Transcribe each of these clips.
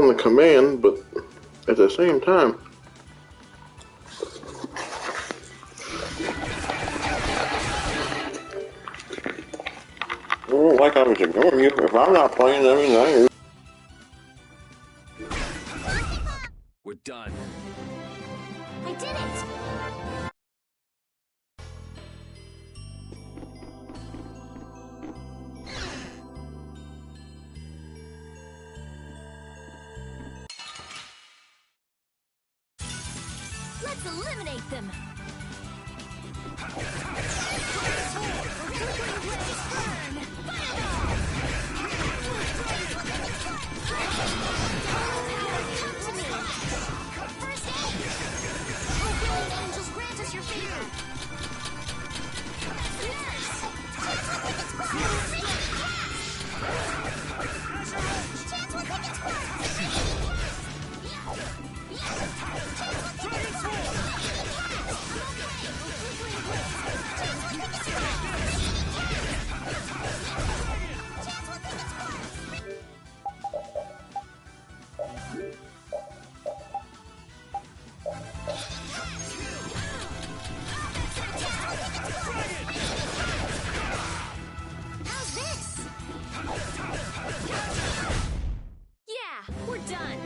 following the command, but at the same time, I don't like I was ignoring you. If I'm not playing, that means I am. We're done. I did it! Let's eliminate them! Angels, grant us your favor! How's this? Yeah, we're done.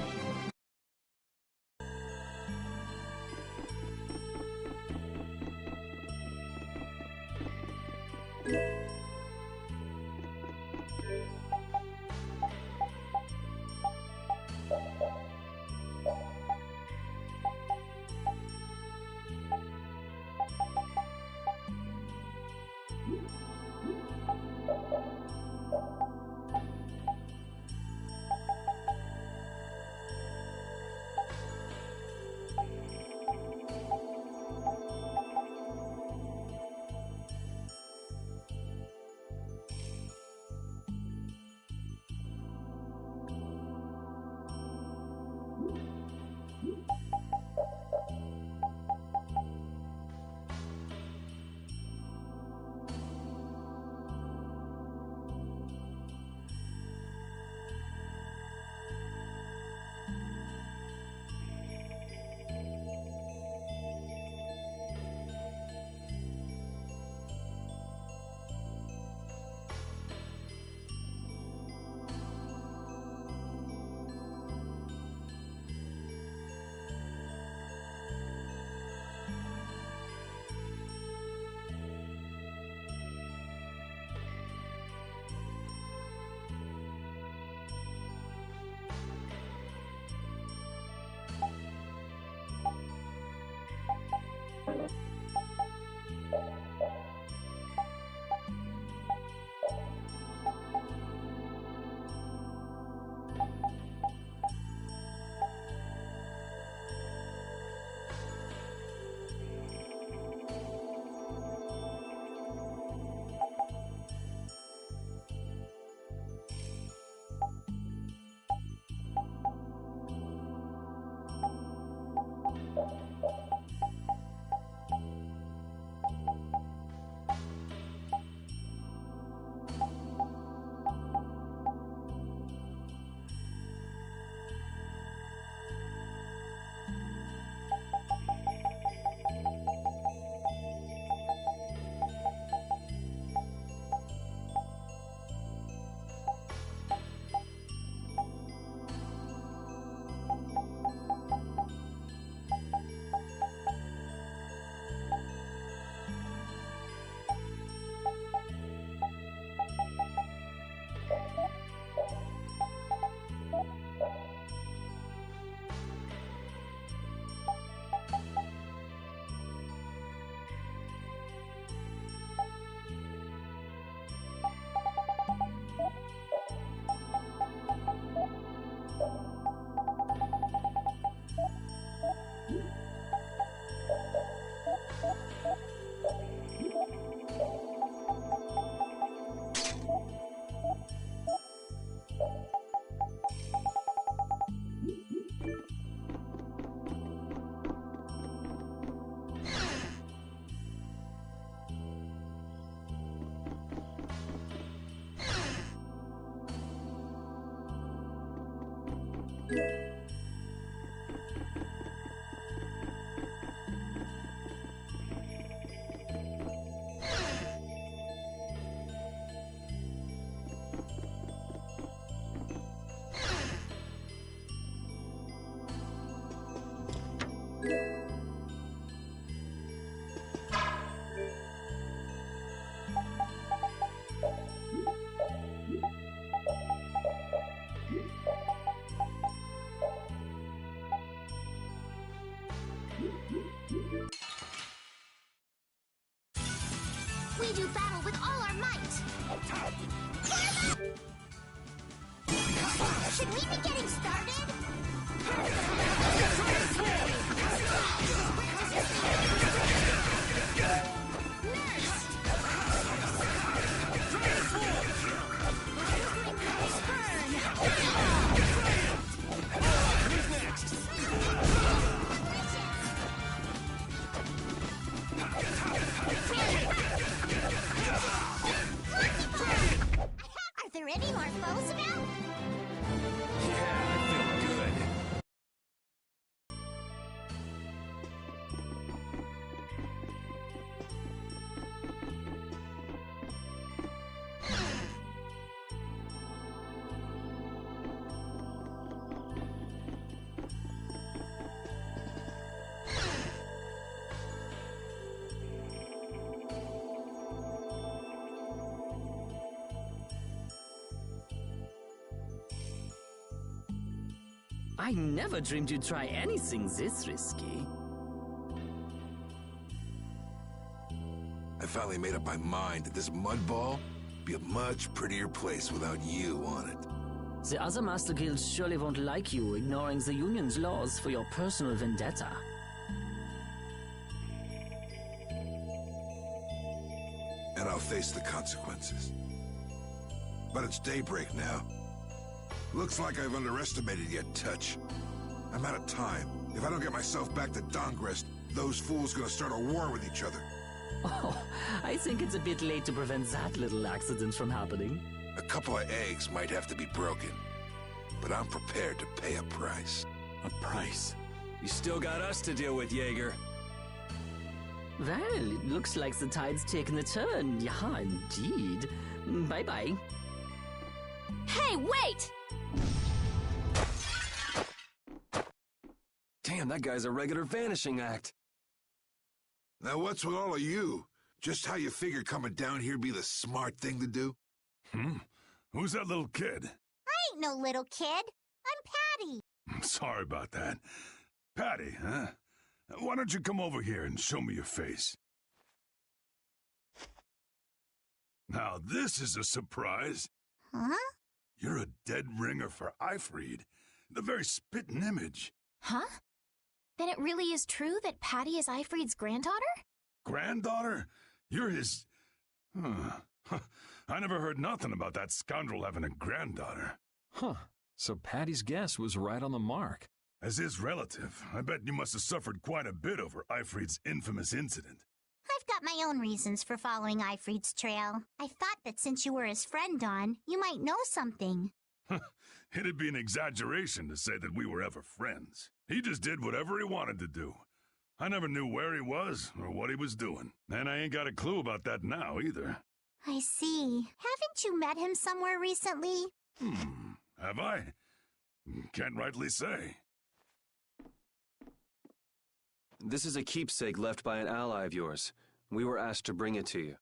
We do battle with all our might. Should we be getting started? Are there any more foes about? Yeah, I feel good. I never dreamed you'd try anything this risky. I finally made up my mind that this mud ball would be a much prettier place without you on it. The other Master Guilds surely won't like you ignoring the Union's laws for your personal vendetta. And I'll face the consequences. But it's daybreak now. Looks like I've underestimated your touch. I'm out of time. If I don't get myself back to Dongrest, those fools gonna start a war with each other. Oh, I think it's a bit late to prevent that little accident from happening. A couple of eggs might have to be broken. But I'm prepared to pay a price. A price? You still got us to deal with, Jaeger. Well, it looks like the tide's taken a turn. Yeah, indeed. Bye-bye. Hey, wait! Damn, that guy's a regular vanishing act. Now what's with all of you? Just how you figure coming down here be the smart thing to do? Who's that little kid? I ain't no little kid. I'm Patty. Sorry about that. Patty, huh? Why don't you come over here and show me your face? Now this is a surprise. Huh? You're a dead ringer for Eifried. The very spitting image. Huh? Then it really is true that Patty is Eifried's granddaughter? Granddaughter? You're his... I never heard nothing about that scoundrel having a granddaughter. Huh. So Patty's guess was right on the mark. As his relative, I bet you must have suffered quite a bit over Eifried's infamous incident. I've got my own reasons for following Eifried's trail. I thought that since you were his friend, Dawn, you might know something. It'd be an exaggeration to say that we were ever friends. He just did whatever he wanted to do. I never knew where he was or what he was doing. And I ain't got a clue about that now either. I see. Haven't you met him somewhere recently? Have I? Can't rightly say. This is a keepsake left by an ally of yours. We were asked to bring it to you.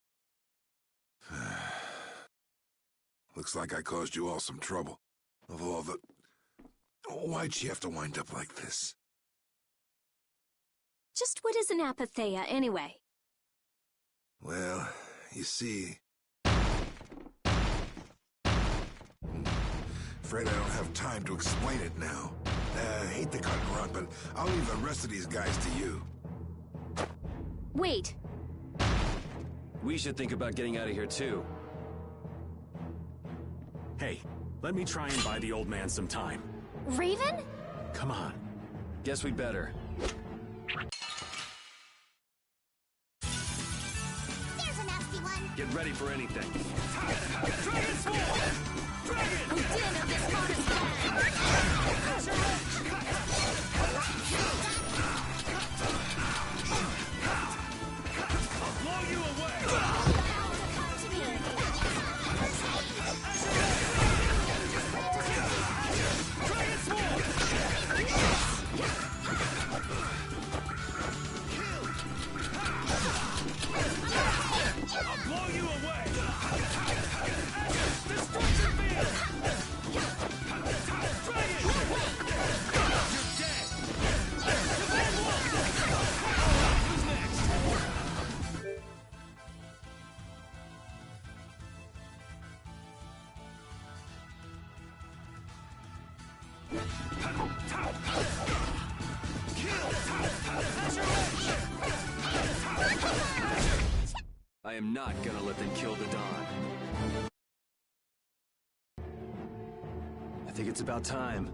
Looks like I caused you all some trouble. Of all the... Why'd she have to wind up like this? Just what is an apatheia, anyway? Well, you see... Afraid I don't have time to explain it now. I hate to cut and run, but I'll leave the rest of these guys to you. Wait. We should think about getting out of here, too. Hey, let me try and buy the old man some time. Raven? Come on. Guess we'd better. There's a nasty one. Get ready for anything. Who did of this modest man? I am not gonna let them kill the Don. I think it's about time.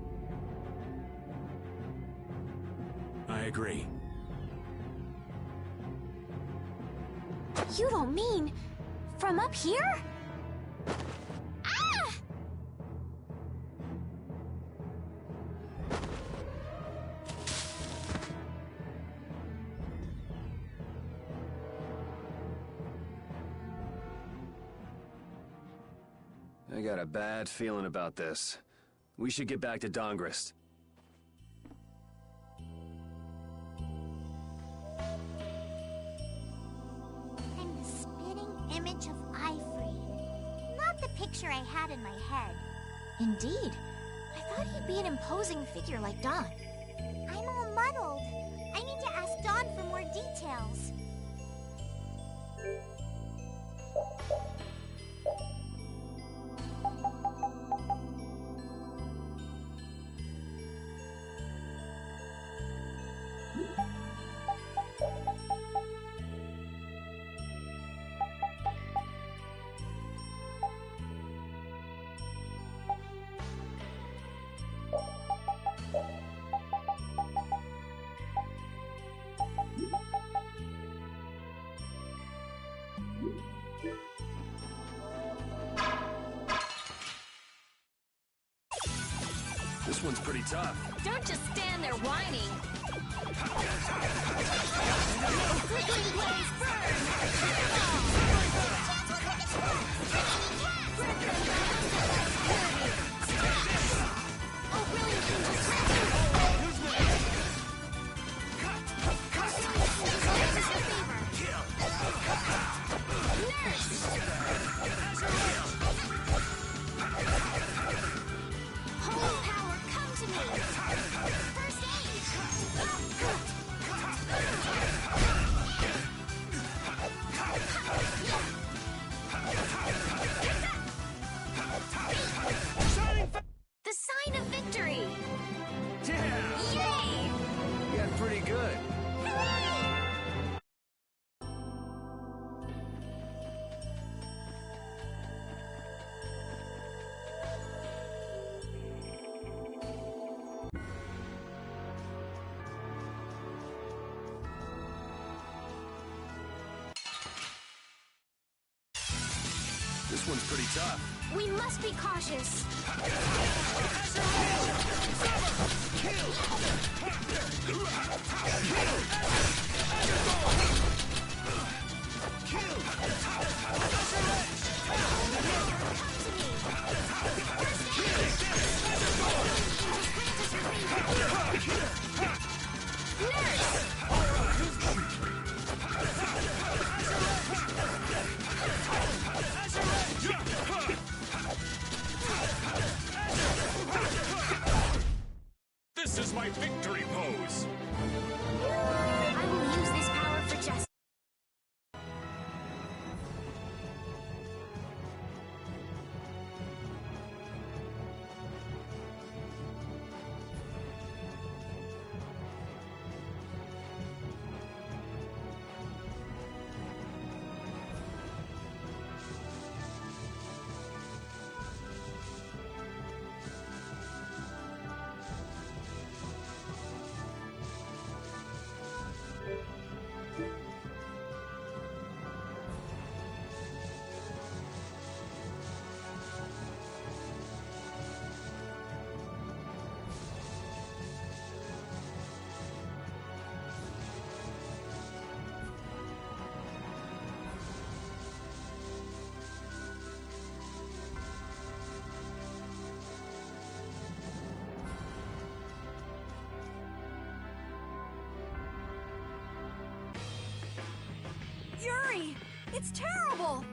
I agree. You don't mean... from up here? Ah! I got a bad feeling about this. We should get back to Dongrist. I'm the spitting image of Ifrit. Not the picture I had in my head. Indeed. I thought he'd be an imposing figure like Don. I'm all muddled. I need to ask Dawn for more details. This one's pretty tough. Don't just stand there whining. Flickering blaze, Oh, brilliant! Holy power, come to me! First aid! The sign of victory! Yeah! Yay! You got pretty good. This one's pretty tough. We must be cautious. This is my victory pose! I will use this power for justice. Yuri! It's terrible!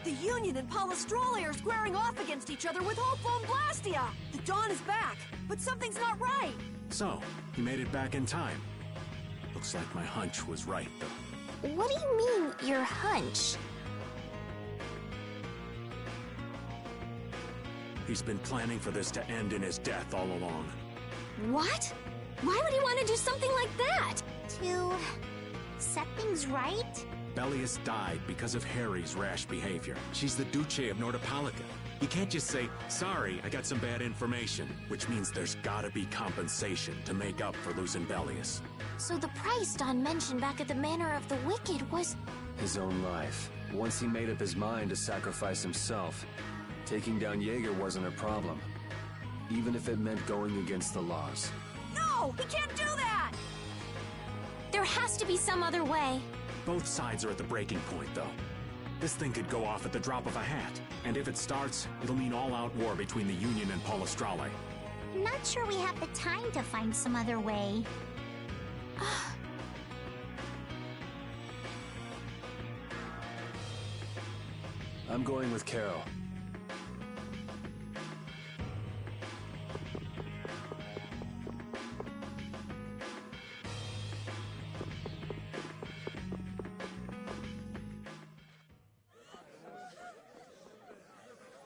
The Union and Polystroli are squaring off against each other with Hopeful and Blastia! The Dawn is back, but something's not right! So, he made it back in time. Looks like my hunch was right, though. What do you mean, your hunch? He's been planning for this to end in his death all along. What? Why would he want to do something like that? To set things right? Bellius died because of Harry's rash behavior. She's the Duce of Nordopolica. You can't just say, sorry, I got some bad information, which means there's gotta be compensation to make up for losing Bellius. So the price Don mentioned back at the Manor of the Wicked was... His own life. Once he made up his mind to sacrifice himself, taking down Jaeger wasn't a problem. Even if it meant going against the laws. No! We can't do that! There has to be some other way. Both sides are at the breaking point, though. This thing could go off at the drop of a hat. And if it starts, it'll mean all-out war between the Union and Palestrale. Not sure we have the time to find some other way. I'm going with Carol.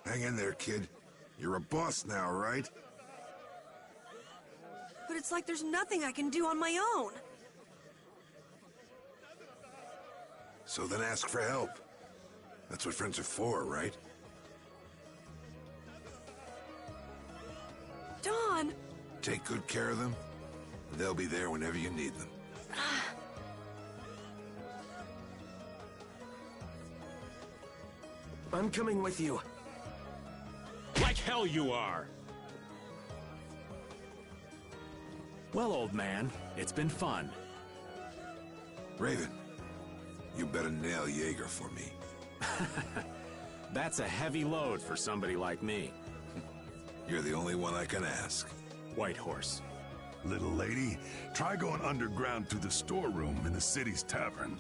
Hang in there, kid. You're a boss now, right? But it's like there's nothing I can do on my own. So then ask for help. That's what friends are for, right? Don! Take good care of them. They'll be there whenever you need them. I'm coming with you. Like hell you are! Well, old man, it's been fun. Raven, you better nail Jaeger for me. That's a heavy load for somebody like me. You're the only one I can ask. White Horse. Little lady, try going underground to the storeroom in the city's tavern.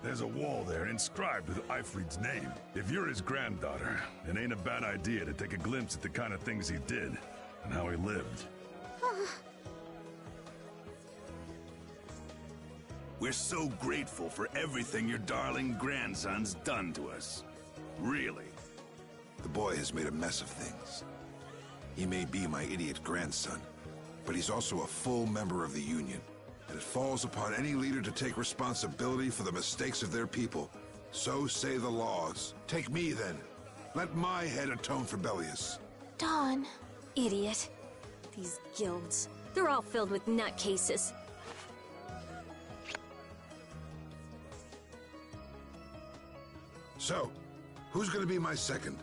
There's a wall there inscribed with Ifrid's name. If you're his granddaughter, it ain't a bad idea to take a glimpse at the kind of things he did and how he lived. We're so grateful for everything your darling grandson's done to us. Really. The boy has made a mess of things. He may be my idiot grandson, but he's also a full member of the Union. And it falls upon any leader to take responsibility for the mistakes of their people. So say the laws. Take me, then. Let my head atone for Bellius. Don. Idiot. These guilds. They're all filled with nutcases. So, who's gonna be my second?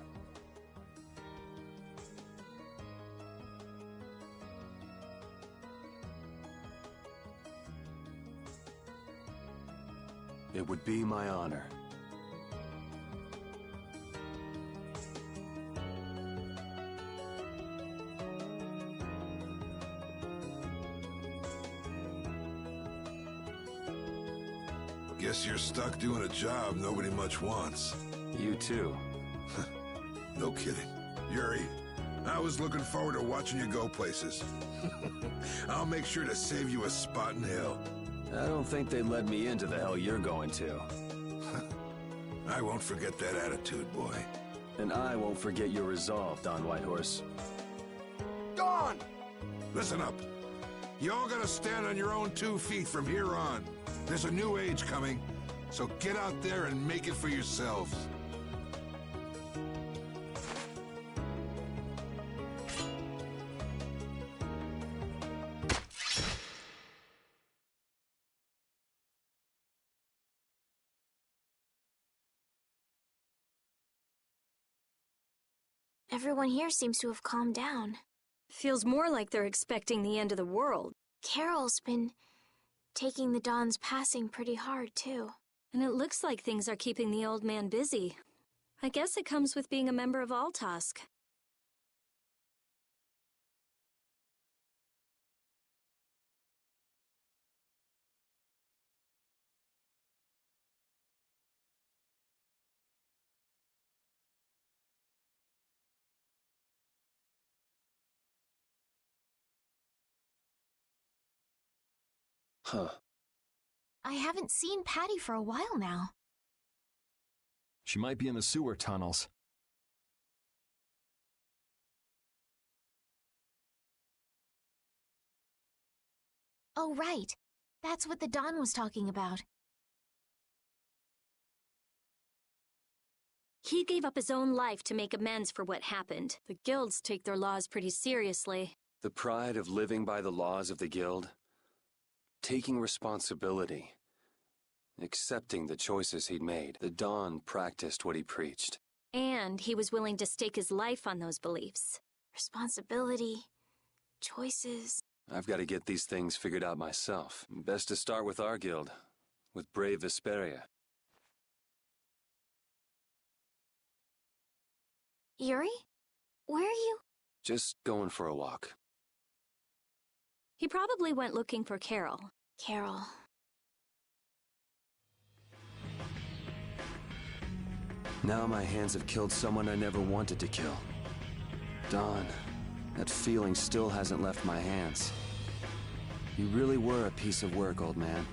It would be my honor. Guess you're stuck doing a job nobody much wants. You too. No kidding. Yuri, I was looking forward to watching you go places. I'll make sure to save you a spot in hell. I don't think they led me into the hell you're going to. I won't forget that attitude, boy. And I won't forget your resolve, Don Whitehorse. Dawn! Listen up. You all gotta stand on your own 2 feet from here on. There's a new age coming, so get out there and make it for yourselves. Everyone here seems to have calmed down. Feels more like they're expecting the end of the world. Carol's been taking the Don's passing pretty hard, too. And it looks like things are keeping the old man busy. I guess it comes with being a member of Altosk. Huh. I haven't seen Patty for a while now. She might be in the sewer tunnels. Oh, right. That's what the Dawn was talking about. He gave up his own life to make amends for what happened. The guilds take their laws pretty seriously. The pride of living by the laws of the guild, taking responsibility, accepting the choices he'd made. The Dawn practiced what he preached. And he was willing to stake his life on those beliefs. Responsibility, choices. I've got to get these things figured out myself. Best to start with our guild, with brave Vesperia. Yuri? Where are you? Just going for a walk. He probably went looking for Carol. Carol. Now my hands have killed someone I never wanted to kill. Dawn, that feeling still hasn't left my hands. You really were a piece of work, old man.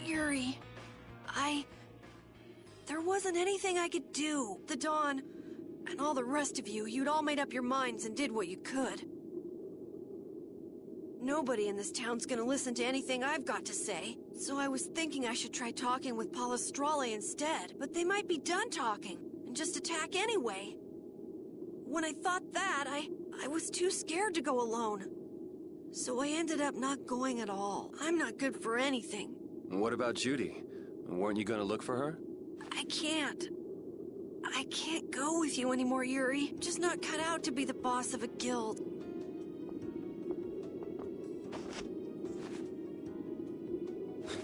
Yuri, there wasn't anything I could do. The Dawn, and all the rest of you, you'd all made up your minds and did what you could. Nobody in this town's gonna listen to anything I've got to say, so I was thinking I should try talking with Palestrale instead, but they might be done talking, and just attack anyway. When I thought that, I was too scared to go alone. So I ended up not going at all. I'm not good for anything. What about Judy? Weren't you gonna look for her? I can't. I can't go with you anymore, Yuri. I'm just not cut out to be the boss of a guild.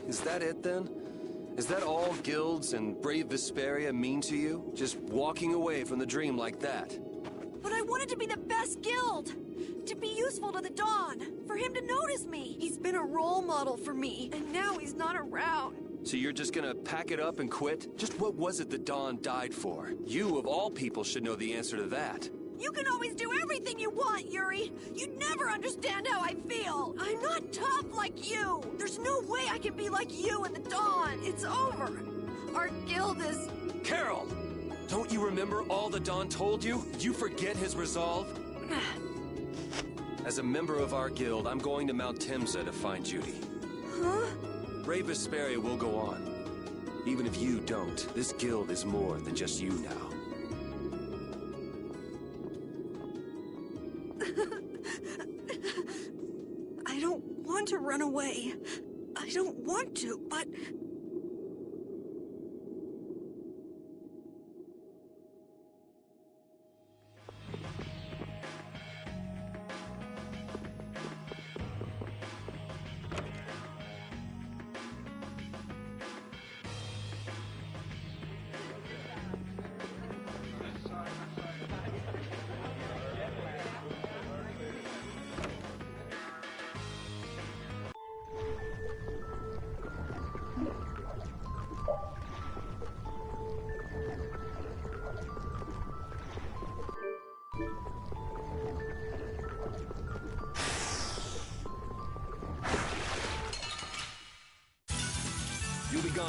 Is that it then? Is that all guilds and brave Vesperia mean to you? Just walking away from the dream like that? But I wanted to be the best guild! To be useful to the Dawn! For him to notice me! He's been a role model for me, and now he's not around. So you're just gonna pack it up and quit? Just what was it the Dawn died for? You, of all people, should know the answer to that. You can always do everything you want, Yuri! You'd never understand how I feel! I'm not tough like you! There's no way I can be like you and the Dawn! It's over! Our guild is... Carol! Don't you remember all the Dawn told you? Did you forget his resolve? As a member of our guild, I'm going to Mount Timsa to find Judy. Huh? Brave Vesperia will go on. Even if you don't, this guild is more than just you now. I don't want to run away.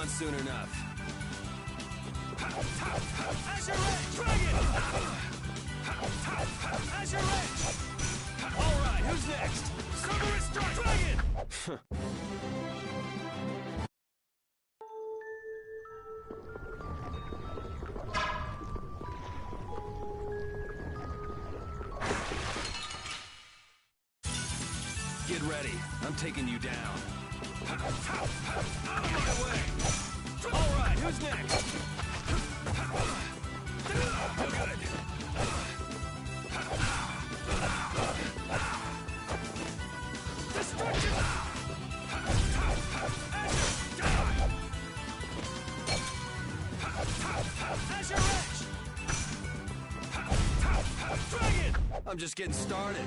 gone soon enough. Azure Edge! Dragon! Azure Edge! All right, who's next? Cerberus Strike! Dragon! Get ready. I'm taking you down. Out of my way! All right, who's next? You're good. Destruction! Azure Edge! Dragon! I'm just getting started.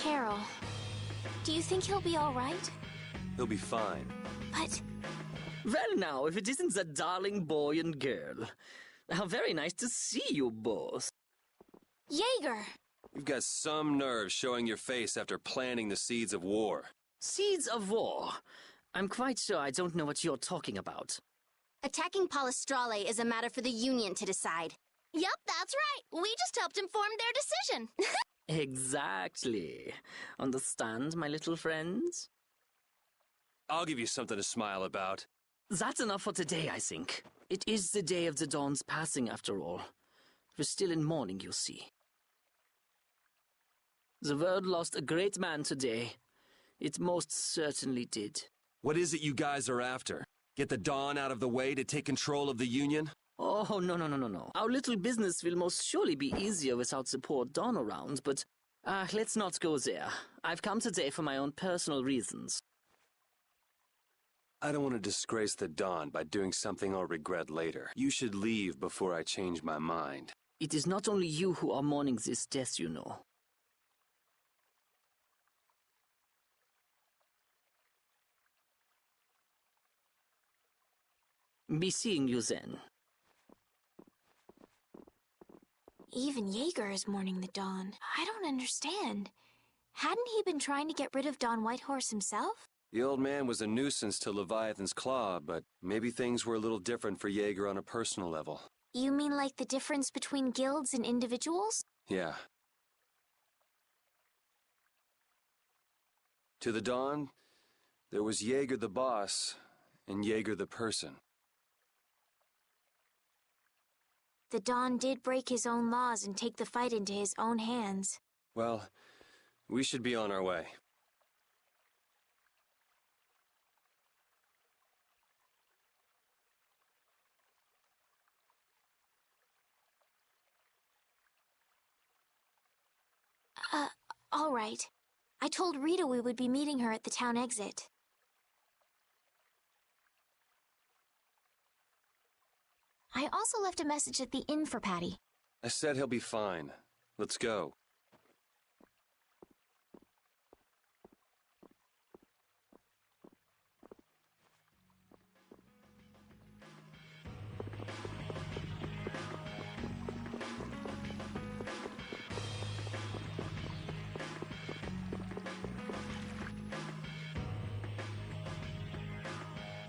Carol. Do you think he'll be all right? He'll be fine. But... Well now, if it isn't that darling boy and girl. How very nice to see you both. Jaeger! You've got some nerve showing your face after planting the seeds of war. Seeds of war? I'm quite sure I don't know what you're talking about. Attacking Palestrale is a matter for the Union to decide. Yep, that's right. We just helped inform their decision. Exactly. Understand, my little friends? I'll give you something to smile about. That's enough for today, I think. It is the day of the Dawn's passing, after all. We're still in mourning, you see. The world lost a great man today. It most certainly did. What is it you guys are after? Get the Dawn out of the way to take control of the Union? Oh, no. Our little business will most surely be easier without the poor Dawn around, but... let's not go there. I've come today for my own personal reasons. I don't want to disgrace the Dawn by doing something I'll regret later. You should leave before I change my mind. It is not only you who are mourning this death, you know. Be seeing you then. Even Jaeger is mourning the Dawn. I don't understand. Hadn't he been trying to get rid of Don Whitehorse himself? The old man was a nuisance to Leviathan's Claw, but maybe things were a little different for Jaeger on a personal level. You mean like the difference between guilds and individuals? Yeah. To the Dawn, there was Jaeger the boss, and Jaeger the person. The Dawn did break his own laws and take the fight into his own hands. Well, we should be on our way. All right. I told Rita we would be meeting her at the town exit. I also left a message at the inn for Patty. I said he'll be fine. Let's go.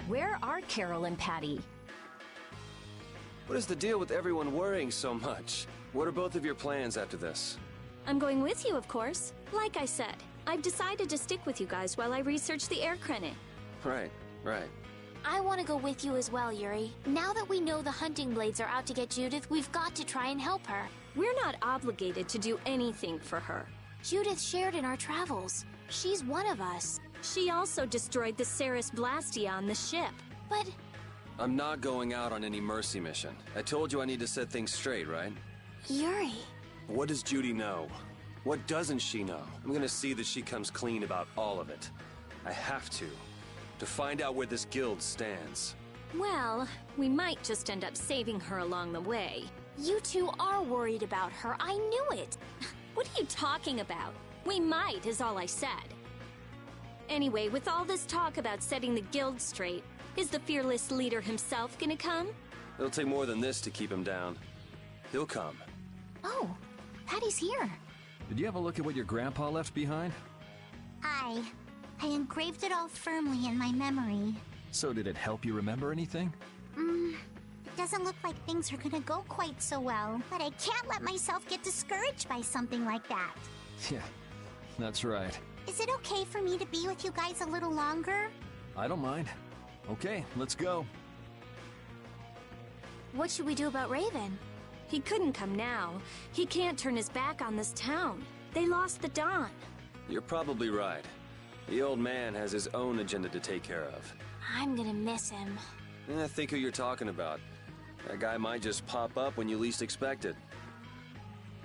Where are Carol and Patty? What is the deal with everyone worrying so much? What are both of your plans after this? I'm going with you, of course. Like I said, I've decided to stick with you guys while I research the air credit. Right. I want to go with you as well, Yuri. Now that we know the hunting blades are out to get Judith, we've got to try and help her. We're not obligated to do anything for her. Judith shared in our travels. She's one of us. She also destroyed the Ceres Blastia on the ship. But... I'm not going out on any mercy mission. I told you I need to set things straight, right? Yuri... What does Judy know? What doesn't she know? I'm gonna see that she comes clean about all of it. I have to find out where this guild stands. Well, we might just end up saving her along the way. You two are worried about her. I knew it. What are you talking about? We might, is all I said. Anyway, with all this talk about setting the guild straight, is the fearless leader himself gonna come? It'll take more than this to keep him down. He'll come. Oh, Patty's here. Did you have a look at what your grandpa left behind? I engraved it all firmly in my memory. So did it help you remember anything? It doesn't look like things are gonna go quite so well, but I can't let myself get discouraged by something like that. Yeah, that's right. Is it okay for me to be with you guys a little longer? I don't mind. Okay, let's go. What should we do about Raven? He couldn't come now. He can't turn his back on this town. They lost the Dawn. You're probably right. The old man has his own agenda to take care of. I'm gonna miss him. Think who you're talking about. That guy might just pop up when you least expect it.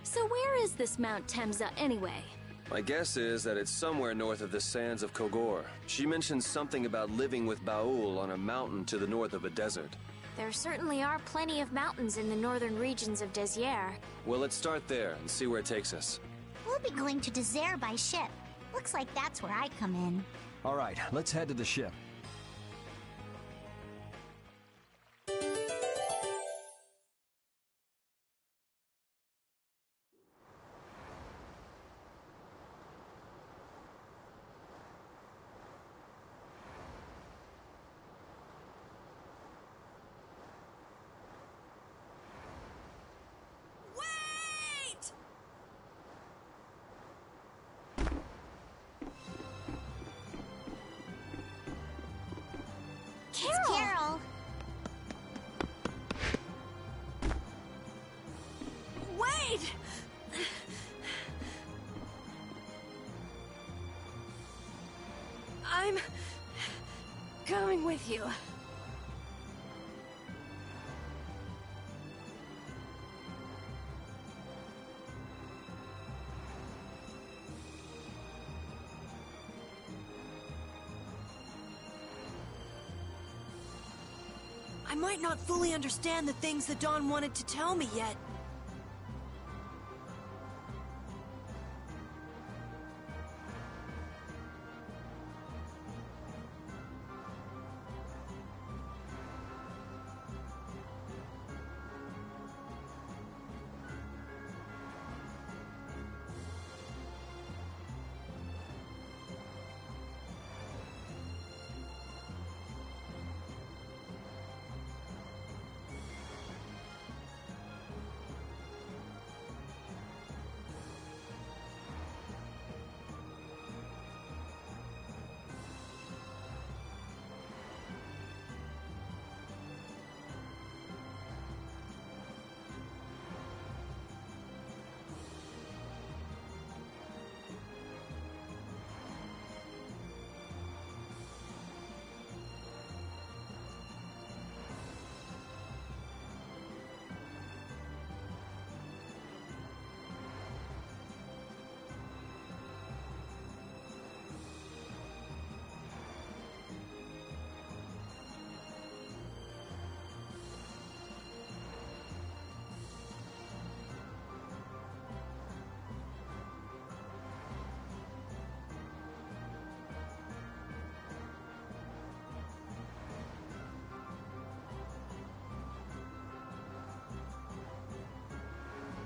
So where is this Mount Temza anyway? My guess is that it's somewhere north of the sands of Kogor. She mentioned something about living with Baul on a mountain to the north of a desert. There certainly are plenty of mountains in the northern regions of Desier. Well, let's start there and see where it takes us. We'll be going to Desert by ship. Looks like that's where I come in. All right, let's head to the ship. Carol! Wait! I'm coming with you. I might not fully understand the things that Dawn wanted to tell me yet.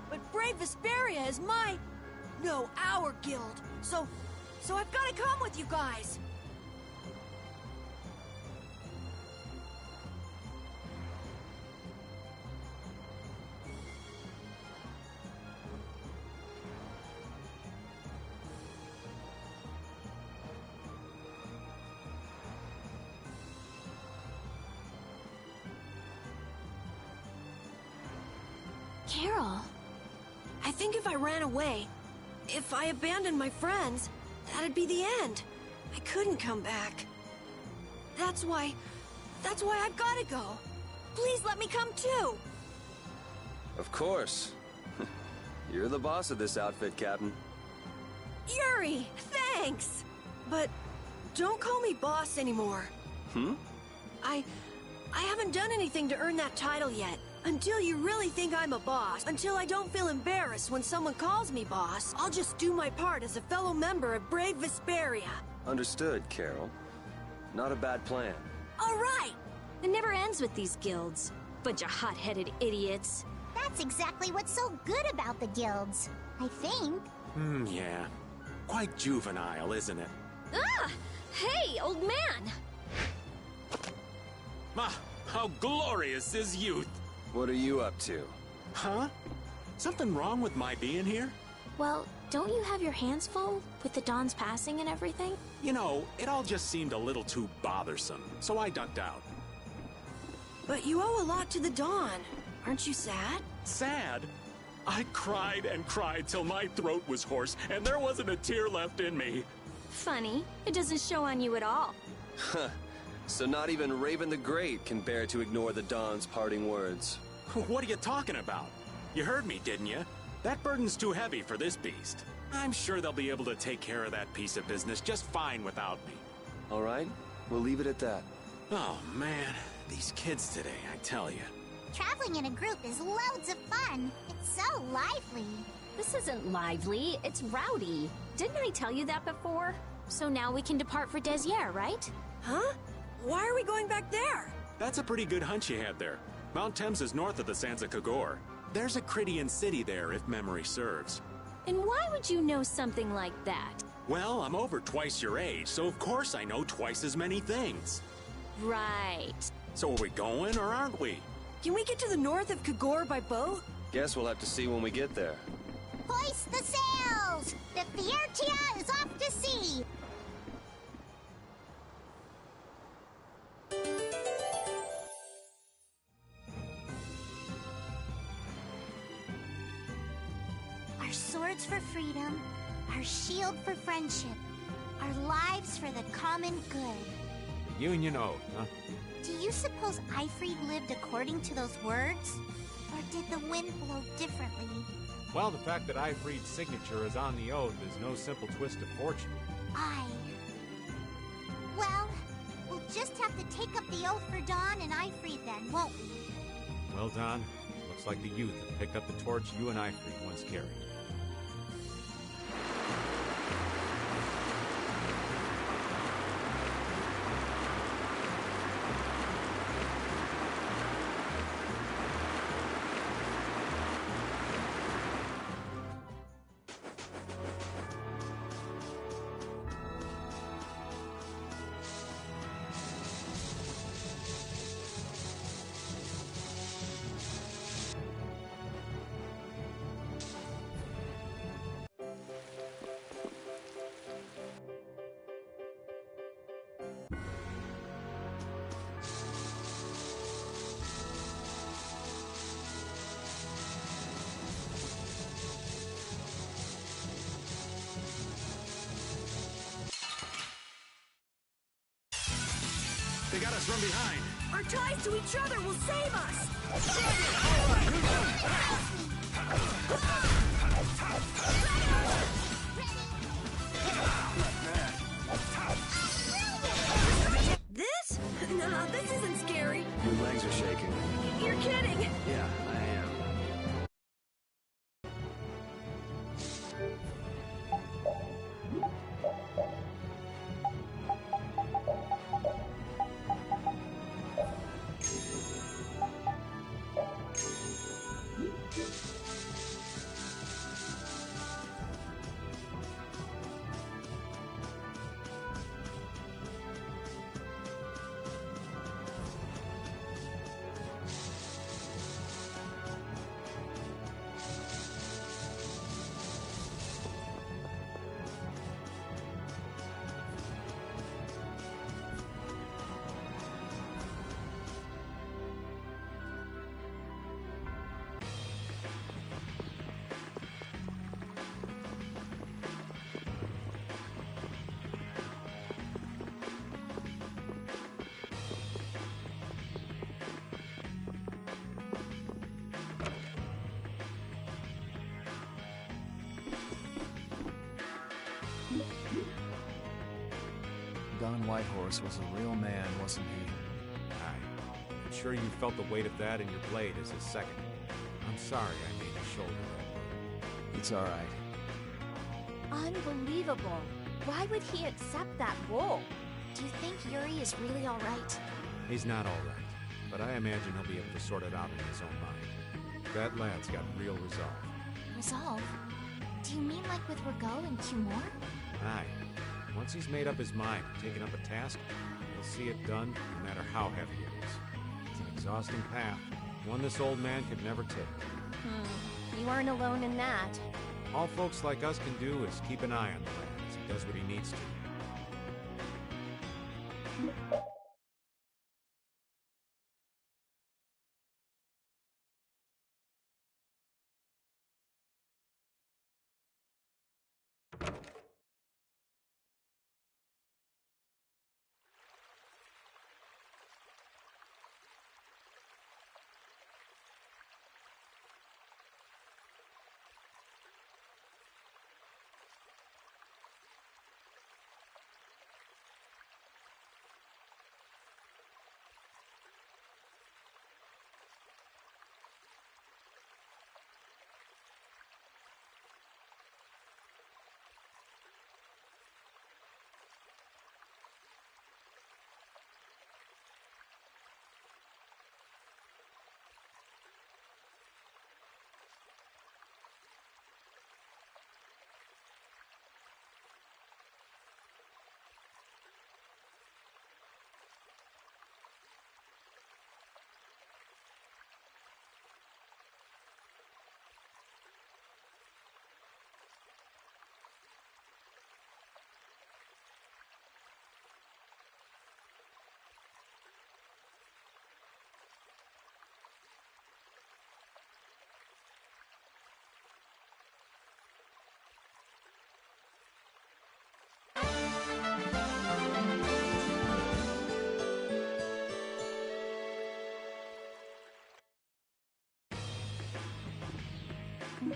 But Brave Vesperia is our guild. So I've got to come with you guys. Carol. I think if I ran away, if I abandoned my friends, that'd be the end. I couldn't come back. That's why I've got to go. Please let me come too. Of course. You're the boss of this outfit, Captain. Yuri, thanks. But don't call me boss anymore. I haven't done anything to earn that title yet. Until you really think I'm a boss, until I don't feel embarrassed when someone calls me boss, I'll just do my part as a fellow member of Brave Vesperia. Understood, Carol. Not a bad plan. All right! It never ends with these guilds. Bunch of hot-headed idiots. That's exactly what's so good about the guilds, I think. Yeah. Quite juvenile, isn't it? Ah! Hey, old man! Ah, how glorious is youth! What are you up to? Huh? Something wrong with my being here? Well, don't you have your hands full with the Dawn's passing and everything? You know, it all just seemed a little too bothersome, so I ducked out. But you owe a lot to the Dawn. Aren't you sad? Sad? I cried and cried till my throat was hoarse, and there wasn't a tear left in me. Funny, it doesn't show on you at all. Huh. So not even Raven the Great can bear to ignore the Dawn's parting words. What are you talking about? You heard me, didn't you? That burden's too heavy for this beast. I'm sure they'll be able to take care of that piece of business just fine without me. All right, we'll leave it at that. Oh, man. These kids today, I tell you. Traveling in a group is loads of fun. It's so lively. This isn't lively, it's rowdy. Didn't I tell you that before? So now we can depart for Desier, right? Huh? Why are we going back there? That's a pretty good hunch you had there. Mount Thames is north of the Sansa Kagor. There's a Crydian city there, if memory serves. And why would you know something like that? Well, I'm over twice your age, so of course I know twice as many things. Right. So are we going or aren't we? Can we get to the north of Kagor by boat? Guess we'll have to see when we get there. Hoist the sails! The Fiertia is off to sea! Our swords for freedom, our shield for friendship, our lives for the common good. Union oath, huh? Do you suppose Ifrid lived according to those words? Or did the wind blow differently? Well, the fact that Ifrid's signature is on the oath is no simple twist of fortune. Well, we'll just have to take up the oath for Dawn and Ifrid then, won't we? Well, Don, looks like the youth have picked up the torch you and Ifrid once carried. They got us from behind. Our ties to each other will save us! This? No, this isn't scary. Your legs are shaking. You're kidding! Yeah, I am. Don Whitehorse was a real man, wasn't he? Aye. I'm sure you felt the weight of that in your blade as his second. I'm sorry I made you shoulder that. It's all right. Unbelievable. Why would he accept that role? Do you think Yuri is really all right? He's not all right, but I imagine he'll be able to sort it out in his own mind. That lad's got real resolve. Resolve? Do you mean like with Rigaud and Cumore? Aye. Once he's made up his mind and taken up a task, he'll see it done no matter how heavy it is. It's an exhausting path, one this old man could never take. You aren't alone in that. All folks like us can do is keep an eye on the lad as he does what he needs to. you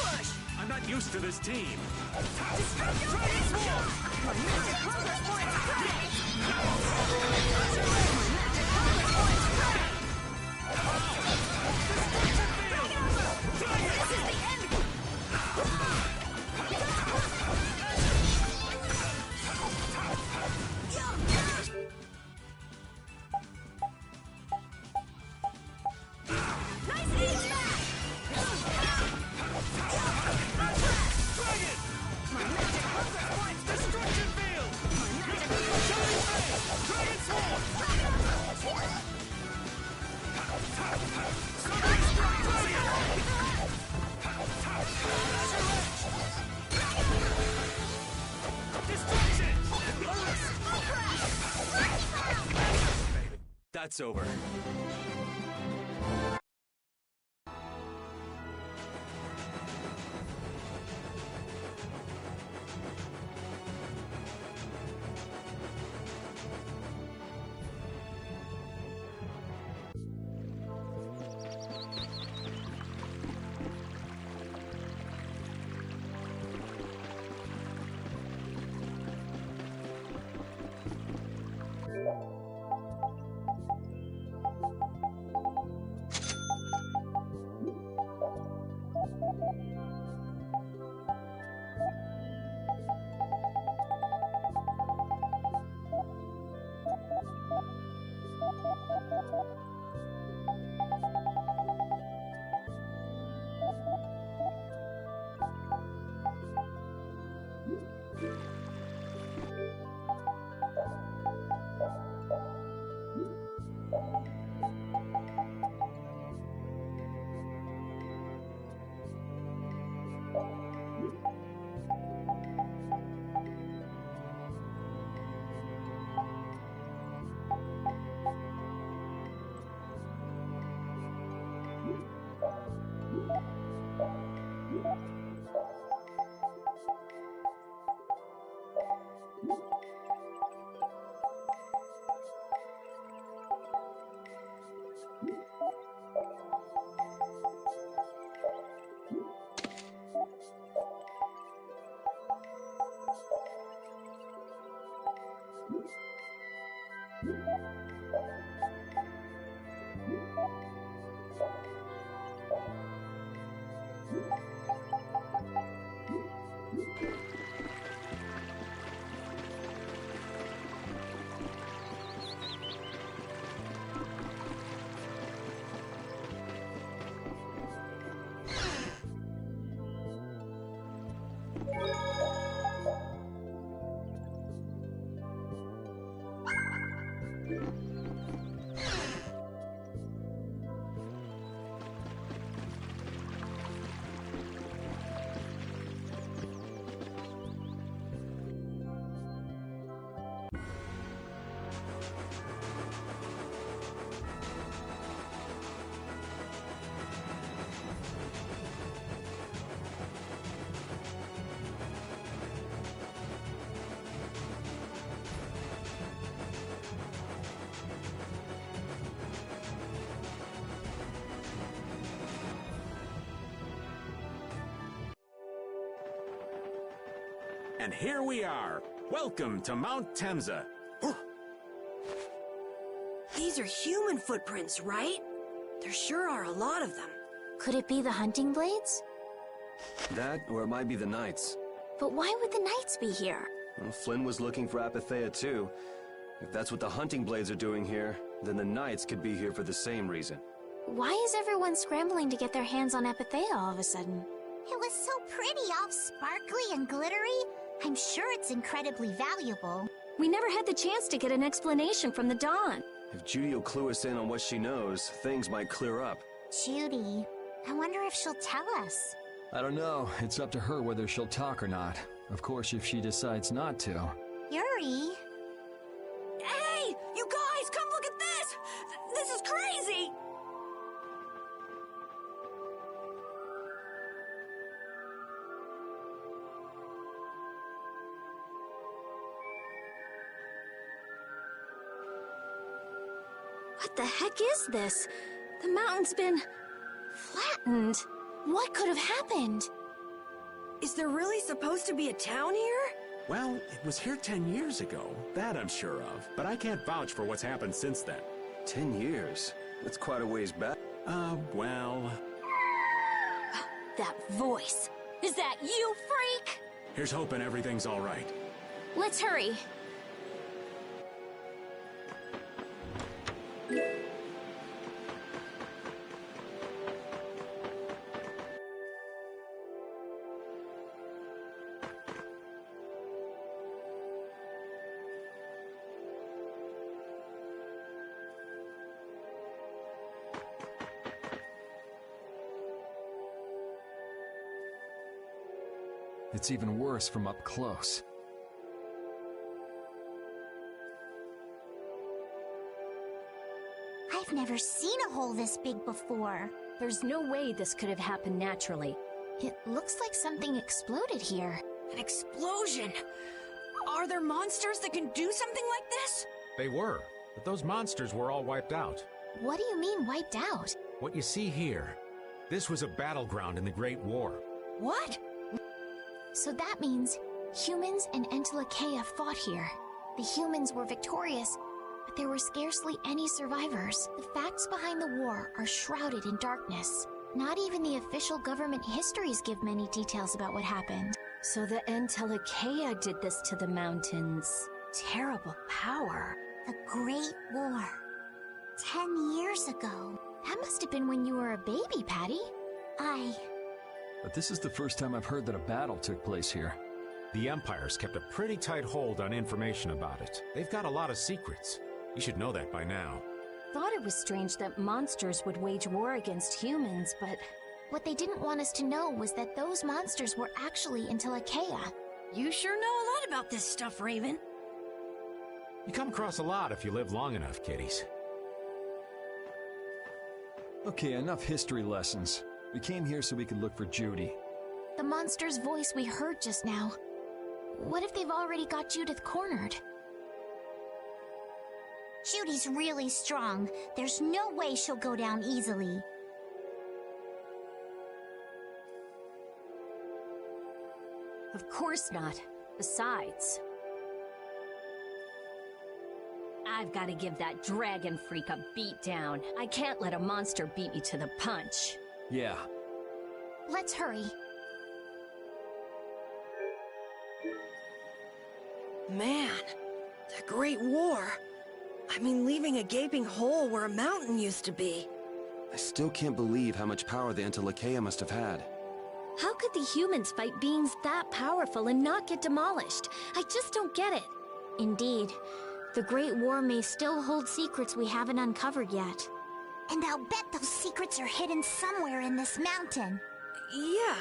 push! I'm not used to this team. Destructive Swarm! My magic progress points ready! Magic progress points ready! Bring it over! This is the end! Nice ace back! Dragon! My magic progress points! Destruction field! My magic Shining Ray! Dragon Swarm! Summary Strike! Destruction! That's over. And here we are. Welcome to Mount Temza. These are human footprints, right? There sure are a lot of them. Could it be the hunting blades? That, or it might be the Knights. But why would the Knights be here? Well, Flynn was looking for Apatheia too. If that's what the hunting blades are doing here, then the Knights could be here for the same reason. Why is everyone scrambling to get their hands on Apatheia all of a sudden? It was so pretty, all sparkly and glittery. I'm sure it's incredibly valuable. We never had the chance to get an explanation from the Dawn. If Judy will clue us in on what she knows, things might clear up. Judy. I wonder if she'll tell us. I don't know. It's up to her whether she'll talk or not. Of course, if she decides not to. Yuri. Hey! You guys, come look at this! This is crazy! What the heck is this? The mountain's been flattened. What could have happened? Is there really supposed to be a town here? Well, it was here 10 years ago. That I'm sure of. But I can't vouch for what's happened since then. 10 years? That's quite a ways back. Well... That voice. Is that you, freak? Here's hoping everything's all right. Let's hurry. It's even worse from up close. I've never seen a hole this big before. There's no way this could have happened naturally. It looks like something exploded here. An explosion! Are there monsters that can do something like this? They were, but those monsters were all wiped out. What do you mean, wiped out? What you see here, this was a battleground in the Great War. What? So that means humans and Entelekea fought here. The humans were victorious, but there were scarcely any survivors. The facts behind the war are shrouded in darkness. Not even the official government histories give many details about what happened. So the Entelekea did this to the mountains. Terrible power. The Great War. 10 years ago. That must have been when you were a baby, Patty. But this is the first time I've heard that a battle took place here. The Empire's kept a pretty tight hold on information about it. They've got a lot of secrets. You should know that by now. Thought it was strange that monsters would wage war against humans, but... What they didn't want us to know was that those monsters were actually Entelekea. You sure know a lot about this stuff, Raven. You come across a lot if you live long enough, kiddies. Okay, enough history lessons. We came here so we could look for Judy. The monster's voice we heard just now. What if they've already got Judith cornered? Judy's really strong. There's no way she'll go down easily. Of course not. Besides... I've got to give that dragon freak a beat down. I can't let a monster beat me to the punch. Yeah. Let's hurry. Man, the Great War. I mean, leaving a gaping hole where a mountain used to be. I still can't believe how much power the Entelekea must have had. How could the humans fight beings that powerful and not get demolished? I just don't get it. Indeed. The Great War may still hold secrets we haven't uncovered yet. And I'll bet those secrets are hidden somewhere in this mountain. Yeah,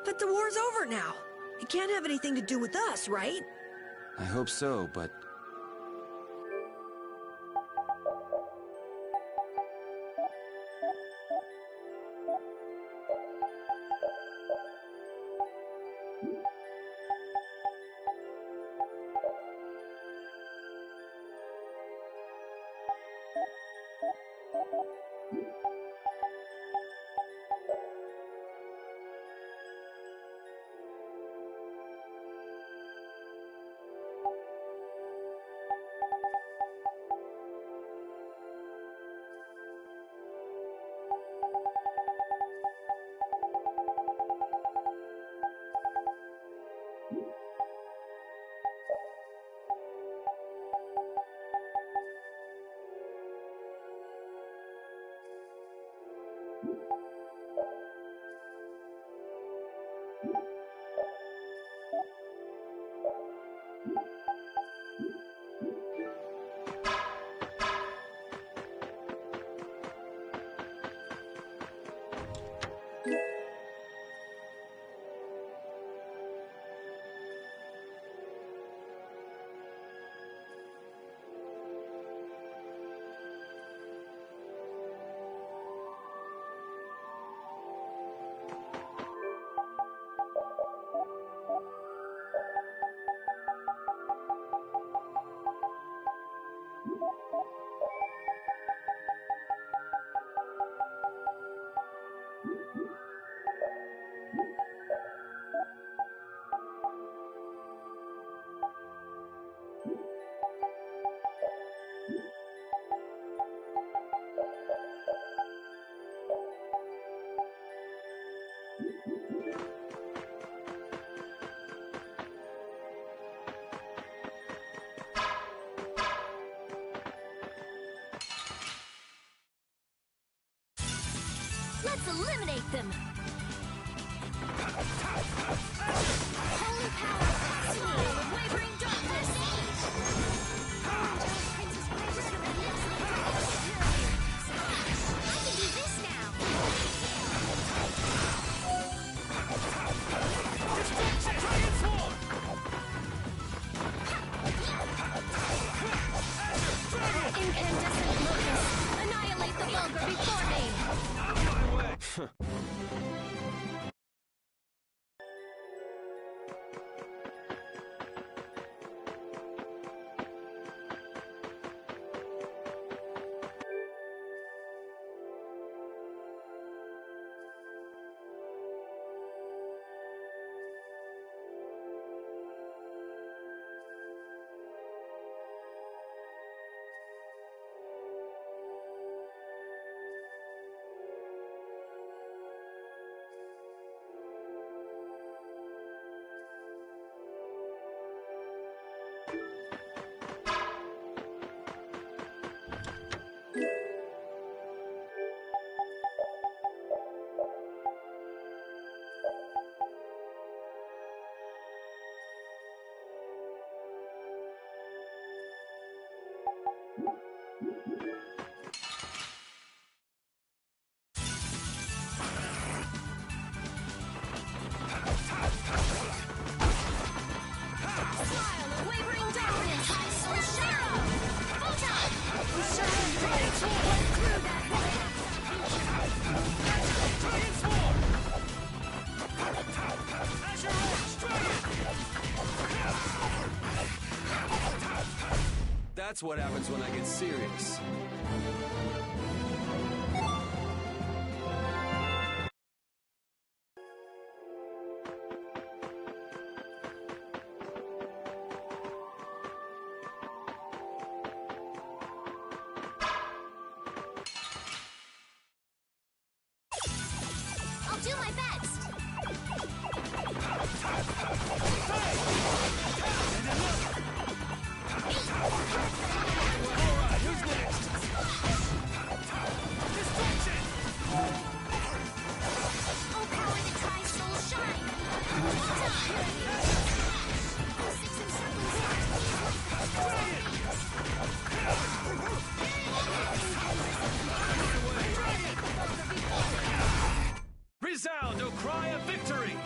but the war's over now. It can't have anything to do with us, right? I hope so, but... eliminate them! Holy power! Smile of wavering darkness! I can do this now! Transform! Incandescent locust! Annihilate the vulgar before me! Out of my way! That's what happens when I get serious. I'll do my best. Alright, who's next? Destruction! Oh, power that tries soul shine. Six encircling Resound, O cry of victory!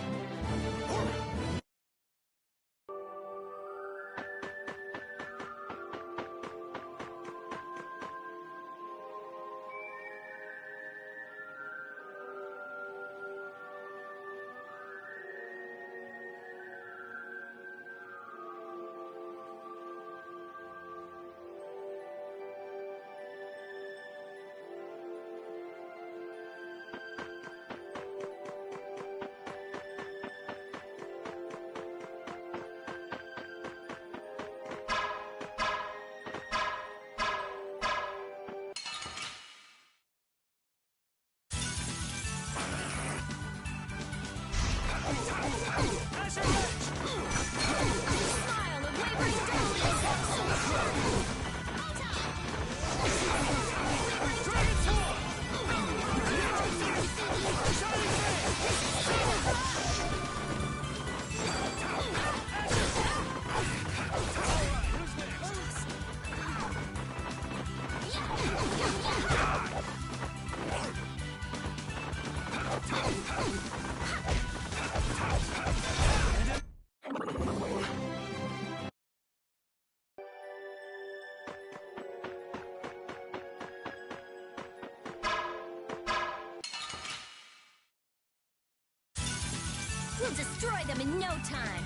We'll destroy them in no time!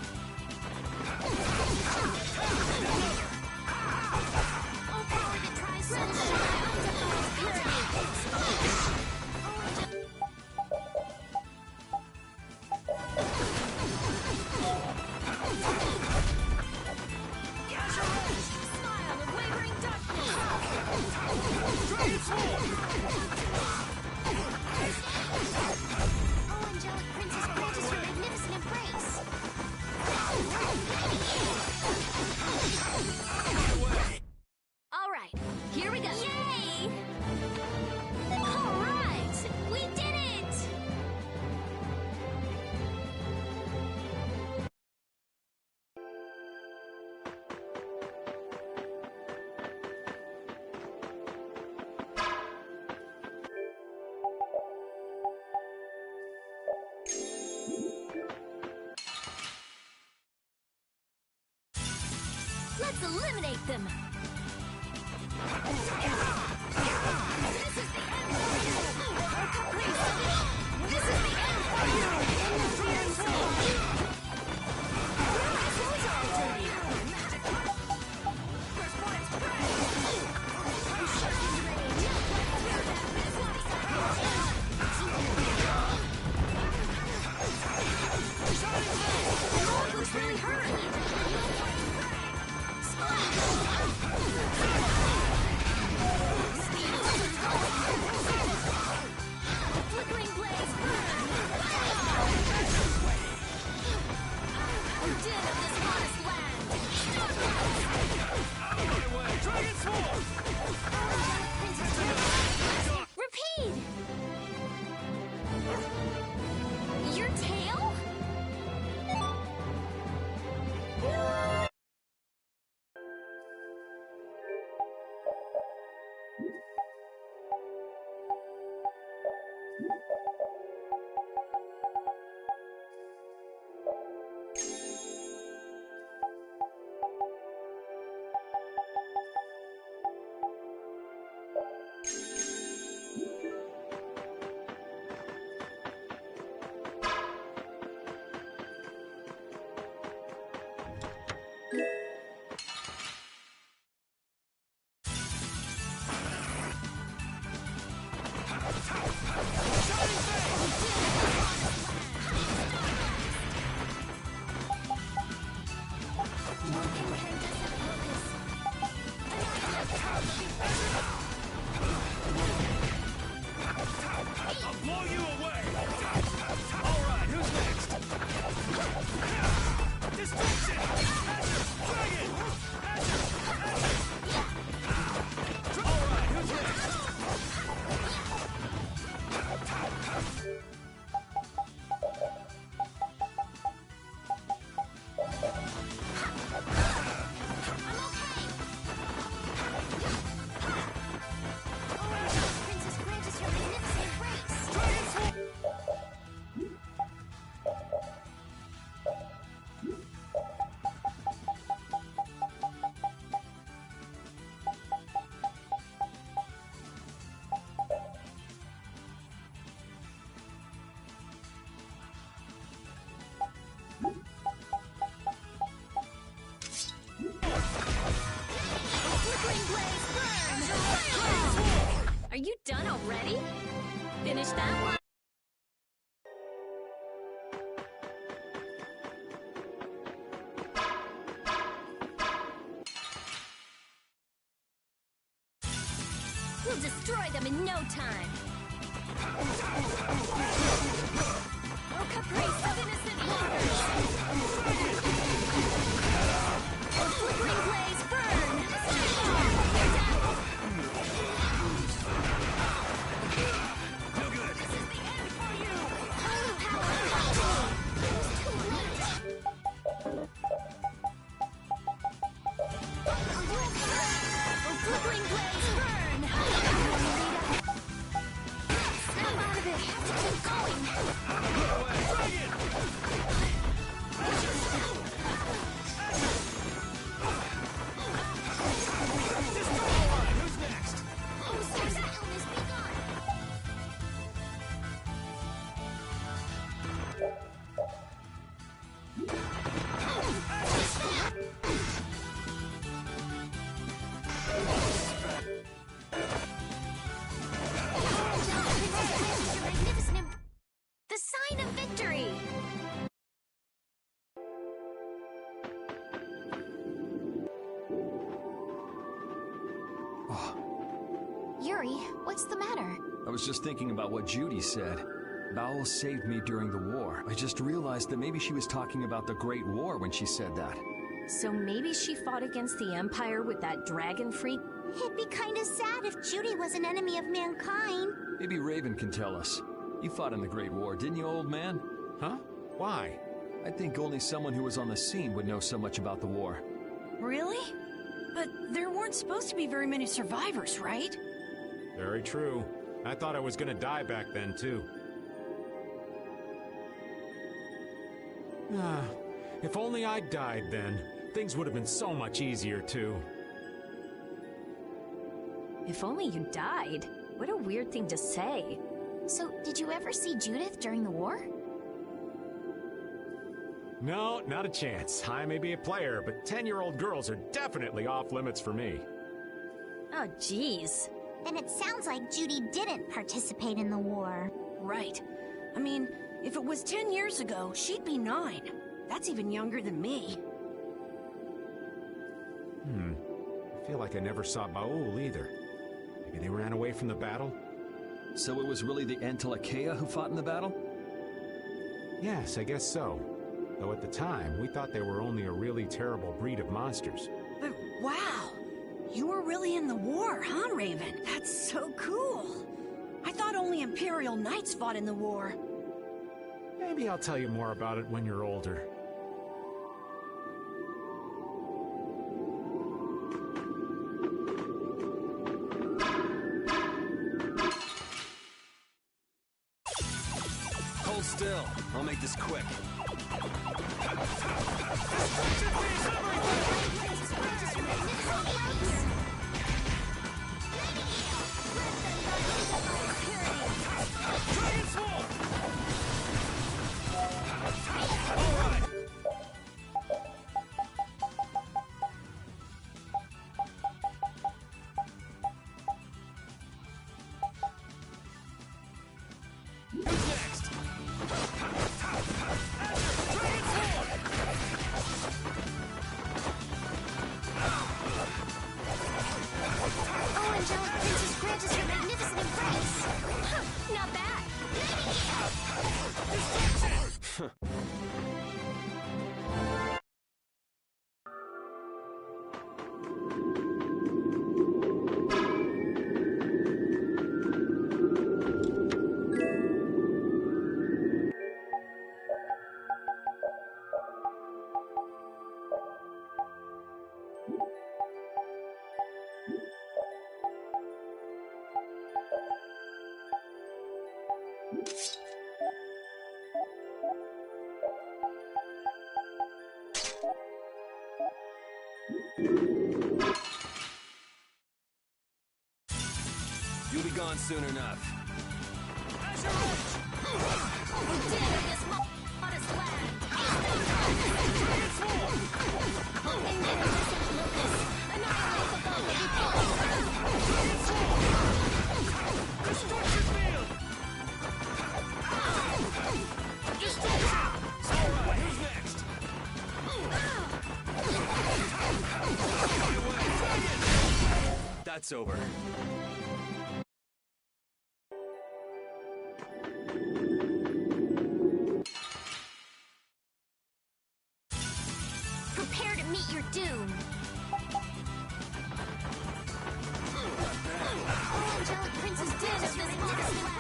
Oh, power that tries soul shine. Purity. Smile of wavering darkness! Oh, angelic princess, grant us your magnificent embrace. All right, here we go! Yay! All right! We did it! Let's eliminate them! This is the end for you! This is the end for you! Looks really hurt! Flickering blaze burn! Din of this honest land! Out of my way! Dragon Swarm! Repeat! Your tail? I'll blow you away! Alright, who's next? Destruction! Azure! Dragon! Azure! Alright, who's next? Princess, grant us your magnificent grace. Dragon Swarm! Flickering blaze burn! Are you done already? Finish that one? We'll destroy them in no time. No caprice of innocent mockers. Flickering blaze burn! No good! This is the end for you! Holy power too late! Flickering blaze burn! Snap out of it! Have to keep going! Dragon! Alright, who's next? There's illness be gone. Your magnificent the sign of victory! Yuri, what's the matter? I was just thinking about what Judy said. Bowel saved me during the war. I just realized that maybe she was talking about the Great War when she said that. So maybe she fought against the Empire with that dragon freak? It'd be kinda sad if Judy was an enemy of mankind. Maybe Raven can tell us. You fought in the Great War, didn't you, old man? Huh? Why? I think only someone who was on the scene would know so much about the war. Really? But there weren't supposed to be very many survivors, right? Very true. I thought I was gonna die back then, too. Ah, if only I'd died then. Things would have been so much easier, too. If only you died. What a weird thing to say. So, did you ever see Judith during the war? No, not a chance. I may be a player, but 10-year-old girls are definitely off limits for me. Oh, jeez. Then it sounds like Judy didn't participate in the war. Right. I mean, if it was 10 years ago, she'd be 9. That's even younger than me. I feel like I never saw Baul either. Maybe they ran away from the battle? So it was really the Entelakea who fought in the battle? Yes, I guess so. Though at the time, we thought they were only a really terrible breed of monsters. But wow! You were really in the war, huh, Raven? That's so cool! I thought only Imperial Knights fought in the war. Maybe I'll tell you more about it when you're older. Hold still. I'll make this quick. You'll be gone soon enough. That's over. Prepare to meet your doom. Oh, Angelic Prince's den of this modest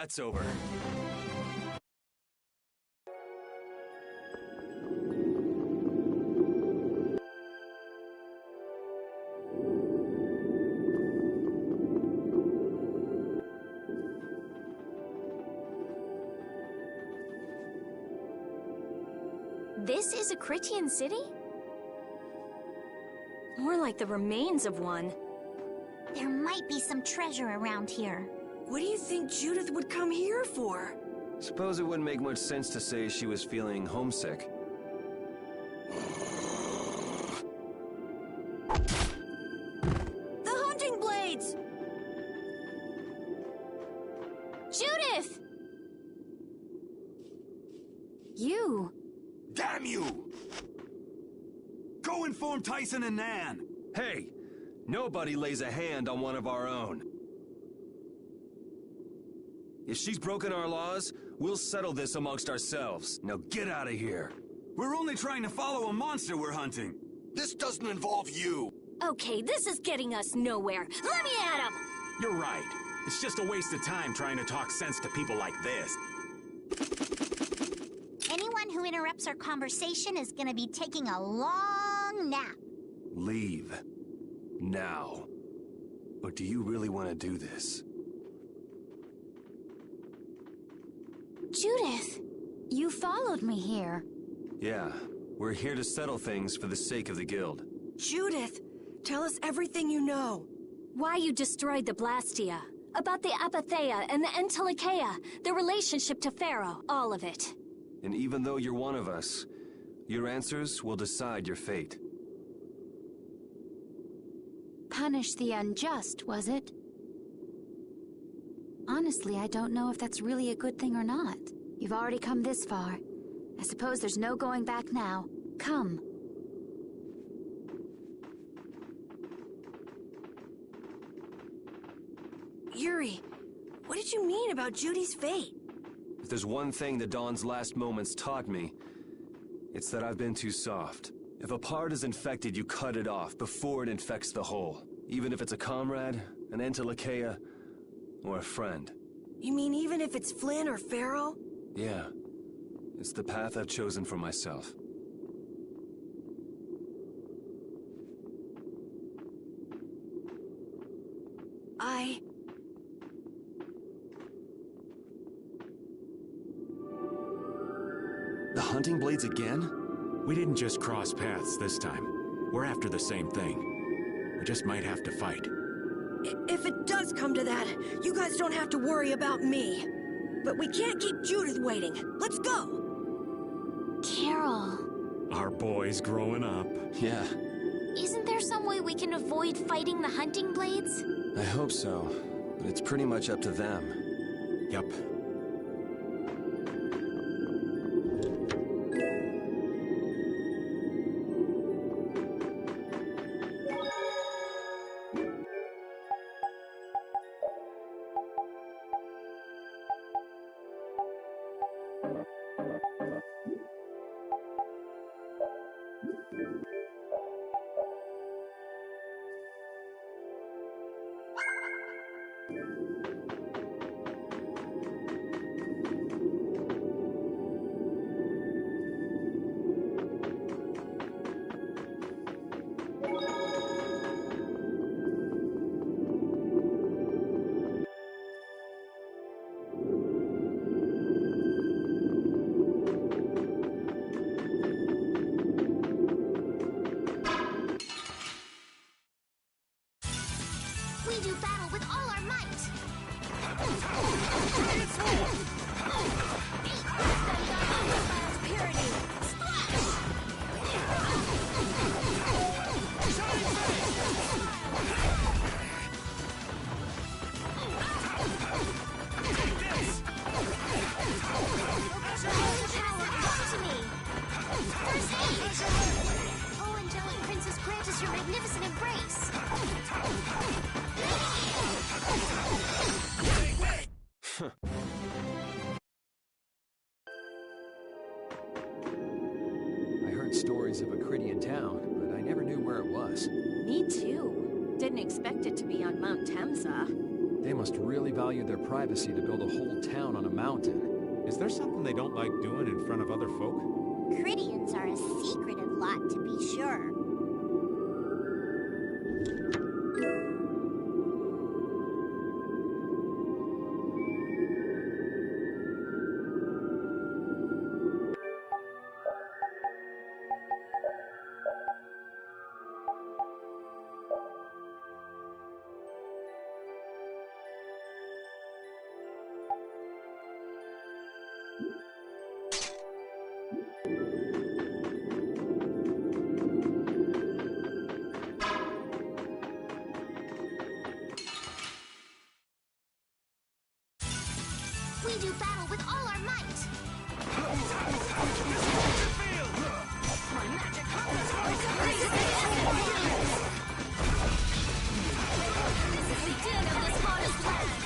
That's over. This is a Critian city? More like the remains of one. There might be some treasure around here. What do you think Judith would come here for? Suppose it wouldn't make much sense to say she was feeling homesick. The hunting blades! Judith! You. Damn you! Go inform Tyson and Nan! Hey! Nobody lays a hand on one of our own. If she's broken our laws, we'll settle this amongst ourselves. Now get out of here. We're only trying to follow a monster we're hunting. This doesn't involve you. Okay, this is getting us nowhere. Let me at him! You're right. It's just a waste of time trying to talk sense to people like this. Anyone who interrupts our conversation is gonna be taking a long nap. Leave. Now. But do you really want to do this? Judith, you followed me here. Yeah, we're here to settle things for the sake of the guild. Judith, tell us everything you know. Why you destroyed the Blastia. About the Apatheia and the Entelikeia. The relationship to Pharaoh. All of it. And even though you're one of us, your answers will decide your fate. Punish the unjust, was it? Honestly, I don't know if that's really a good thing or not. You've already come this far. I suppose there's no going back now. Come. Yuri, what did you mean about Judy's fate? If there's one thing the Dawn's last moments taught me, it's that I've been too soft. If a part is infected, you cut it off before it infects the whole. Even if it's a comrade, an Entelikeia, or a friend. You mean even if it's Flynn or Pharaoh? Yeah. It's the path I've chosen for myself. The hunting blades again? We didn't just cross paths this time. We're after the same thing. We just might have to fight. If it does come to that, you guys don't have to worry about me. But we can't keep Judith waiting. Let's go! Carol. Our boy's growing up. Yeah. Isn't there some way we can avoid fighting the hunting blades? I hope so, but it's pretty much up to them. Yup. We do battle with all our might! Oh, angelic princess, grant us your magnificent embrace! I heard stories of a Cridian town, but I never knew where it was. Me too. Didn't expect it to be on Mount Temsa. They must really value their privacy to build a whole town on a mountain. Is there something they don't like doing in front of other folk? Cridians are a secretive lot, to be sure. We do battle with all our might. My magic This is the end of this modest land.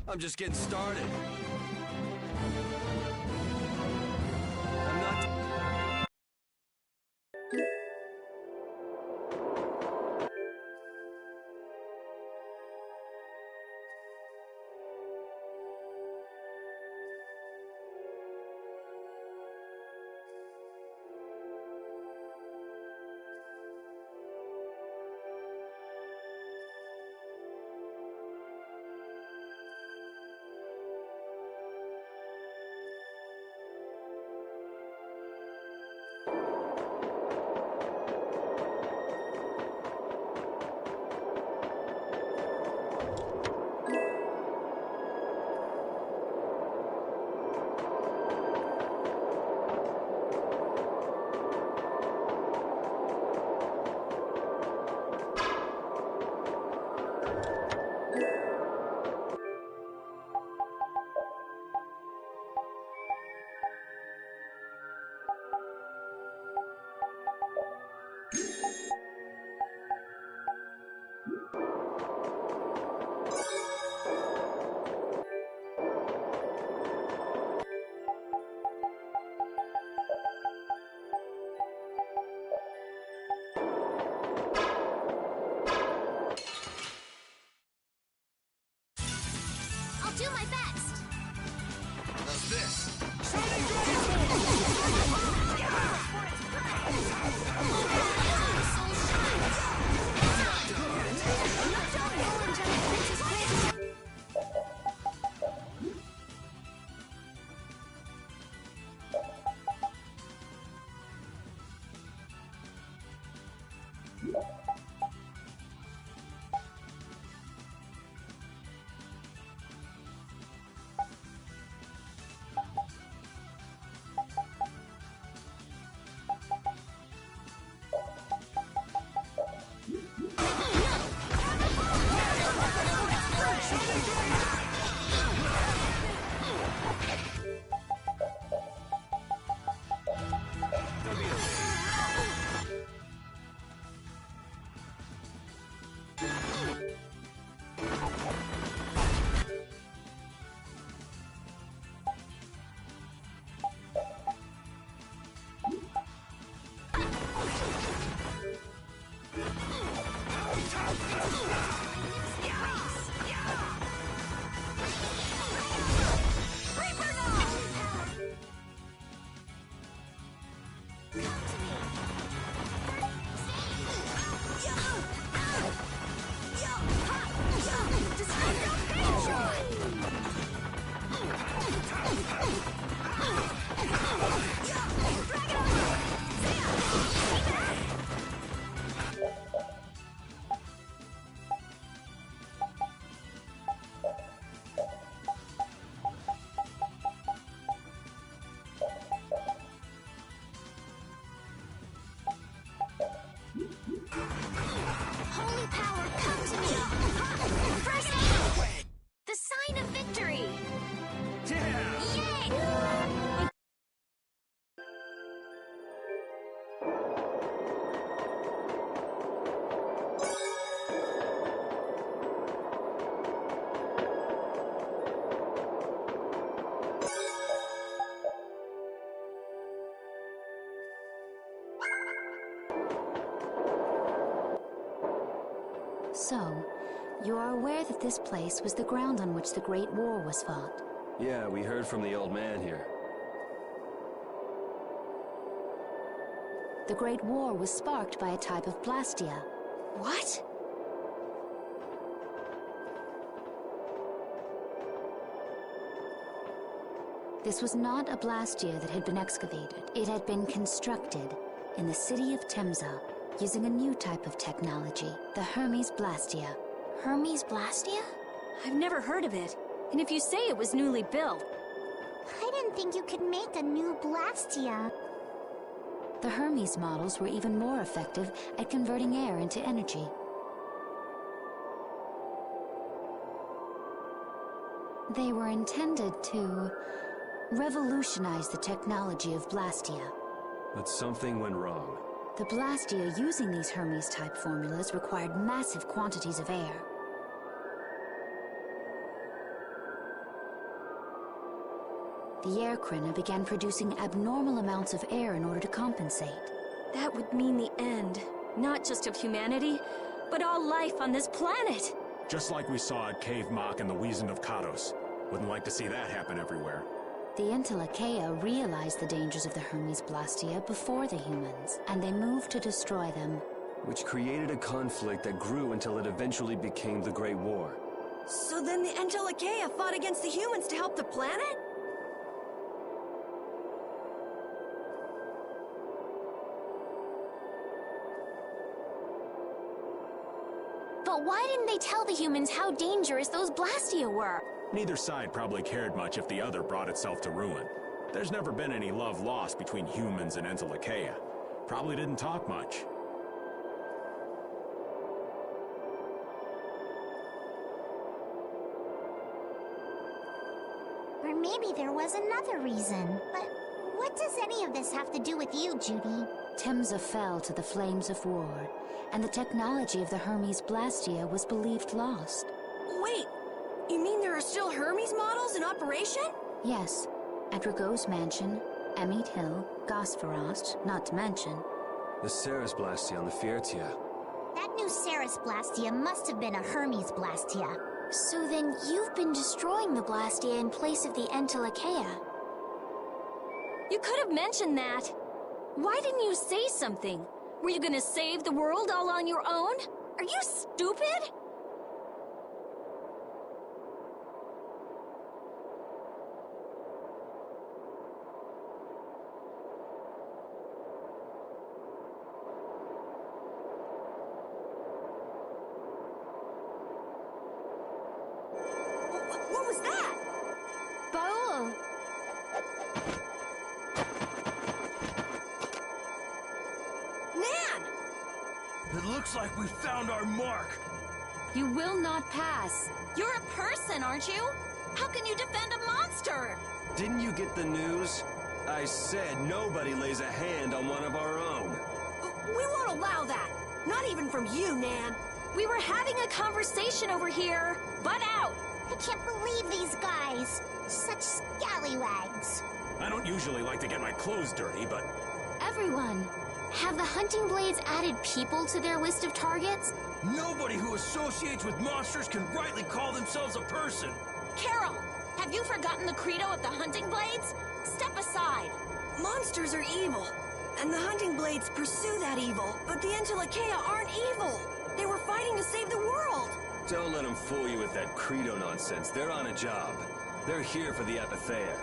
I'm just getting started. Do my best. How's this? So, you are aware that this place was the ground on which the Great War was fought? Yeah, we heard from the old man here. The Great War was sparked by a type of Blastia. What? This was not a Blastia that had been excavated. It had been constructed in the city of Temza using a new type of technology, the Hermes Blastia. Hermes Blastia? I've never heard of it. And if you say it was newly built... I didn't think you could make a new Blastia. The Hermes models were even more effective at converting air into energy. They were intended to revolutionize the technology of Blastia. But something went wrong. The Blastia using these Hermes-type formulas required massive quantities of air. The air Krina began producing abnormal amounts of air in order to compensate. That would mean the end, not just of humanity, but all life on this planet. Just like we saw at Cave Mach and the Wiesen of Kados. Wouldn't like to see that happen everywhere. The Intellicheia realized the dangers of the Hermes Blastia before the humans, and they moved to destroy them. Which created a conflict that grew until it eventually became the Great War. So then the Intellicheia fought against the humans to help the planet? But why didn't they tell the humans how dangerous those Blastia were? Neither side probably cared much if the other brought itself to ruin. There's never been any love lost between humans and Intellicheia. Probably didn't talk much. Or maybe there was another reason. But what does any of this have to do with you, Judy? Temza fell to the flames of war, and the technology of the Hermes Blastia was believed lost. Wait, you mean there are still Hermes models in operation? Yes, at Rago's mansion, Emmett Hill, Gosferost, not to mention. The Ceres Blastia on the Fiertia. That new Ceres Blastia must have been a Hermes Blastia. So then you've been destroying the Blastia in place of the Intellicheia. You could have mentioned that. Why didn't you say something? Were you gonna save the world all on your own? Are you stupid? What was that? Baul! Nan! It looks like we found our mark. You will not pass. You're a person, aren't you? How can you defend a monster? Didn't you get the news? I said nobody lays a hand on one of our own. We won't allow that. Not even from you, Nan. We were having a conversation over here. Butt out! I can't believe these guys. Such scallywags. I don't usually like to get my clothes dirty, but... Everyone, have the hunting blades added people to their list of targets? Nobody who associates with monsters can rightly call themselves a person. Carol, have you forgotten the credo of the hunting blades? Step aside. Monsters are evil, and the hunting blades pursue that evil. But the Intellicheia aren't evil. They were fighting to save the world. Don't let them fool you with that credo nonsense. They're on a job. They're here for the Apatheia.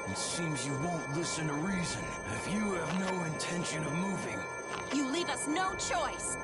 It seems you won't listen to reason. If you have no intention of moving... You leave us no choice.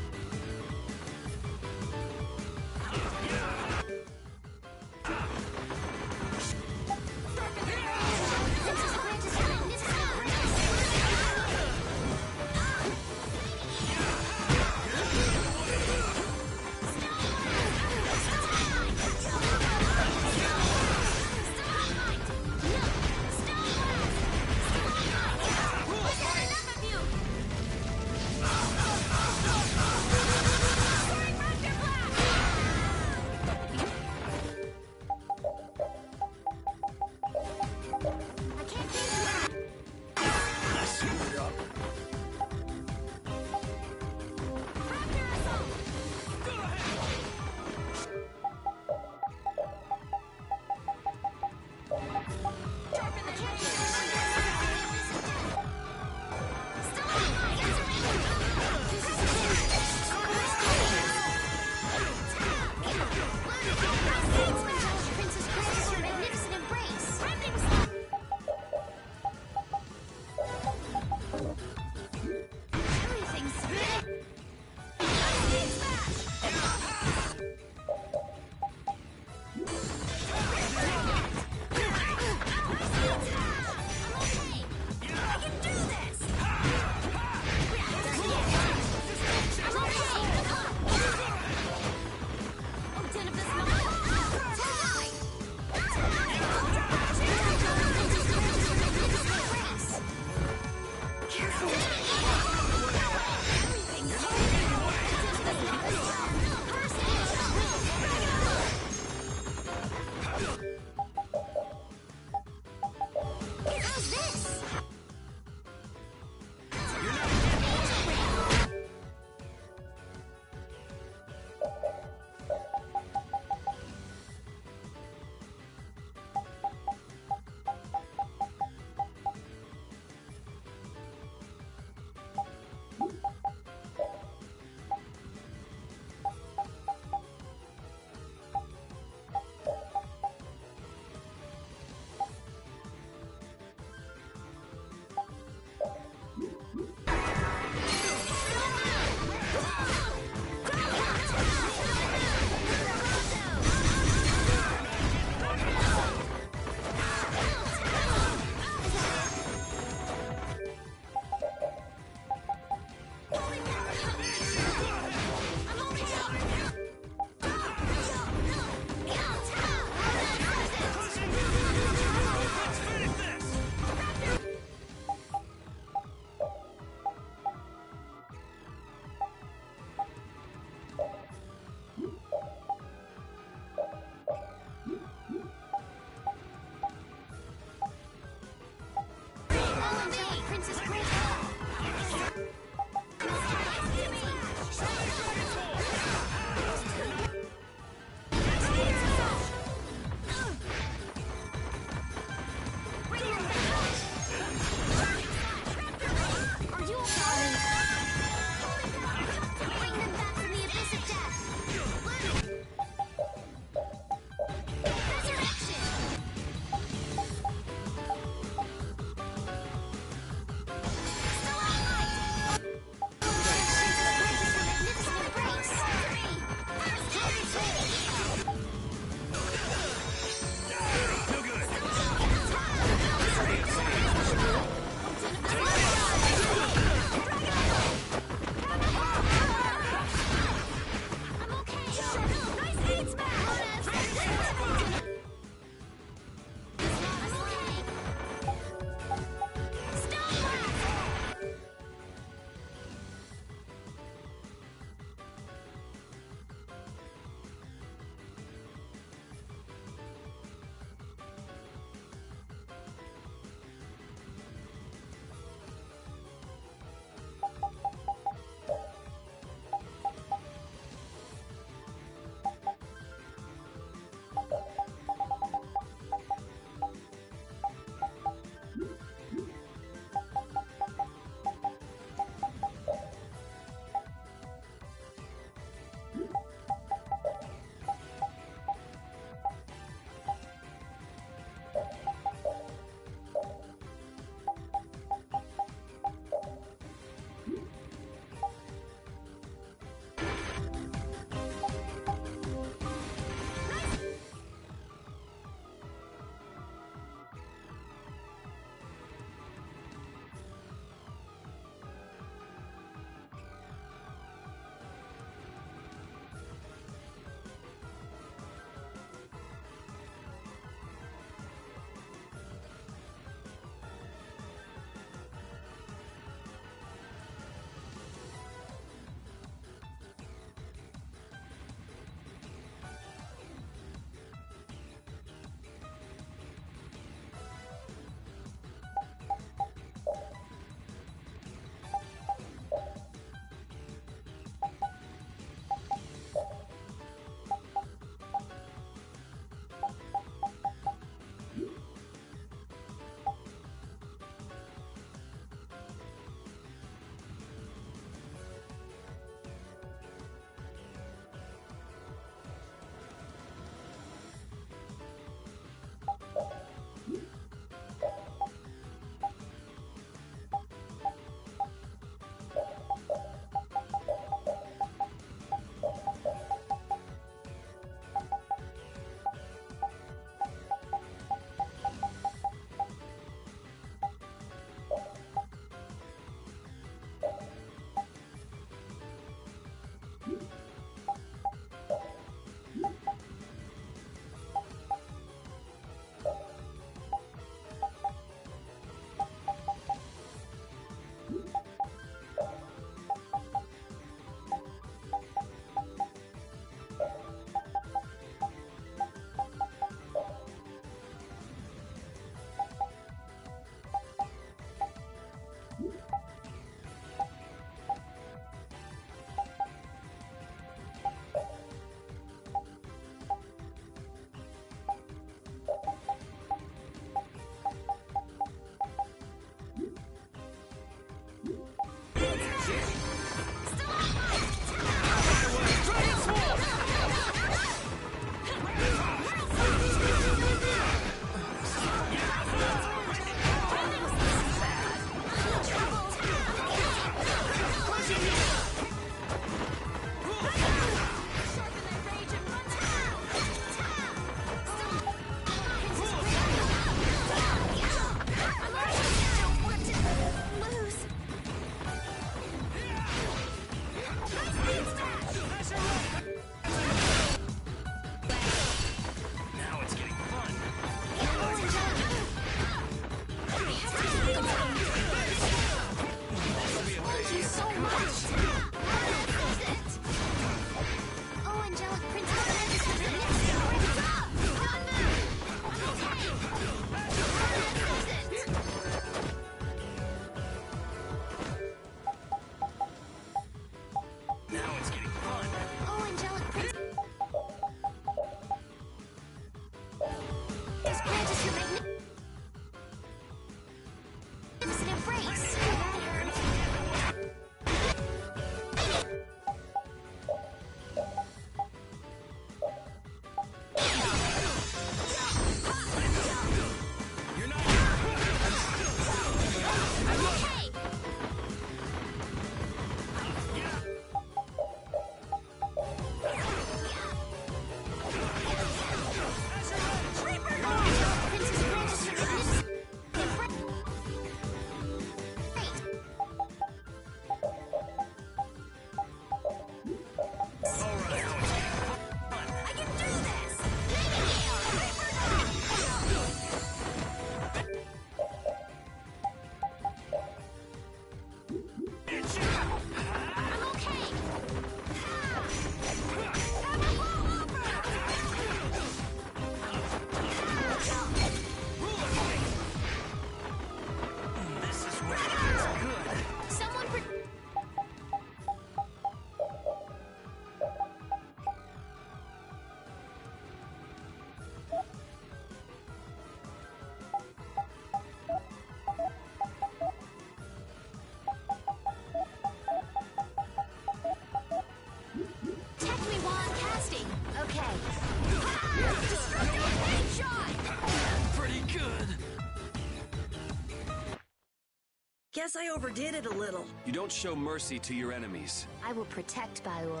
guess I overdid it a little. You don't show mercy to your enemies. I will protect Baul.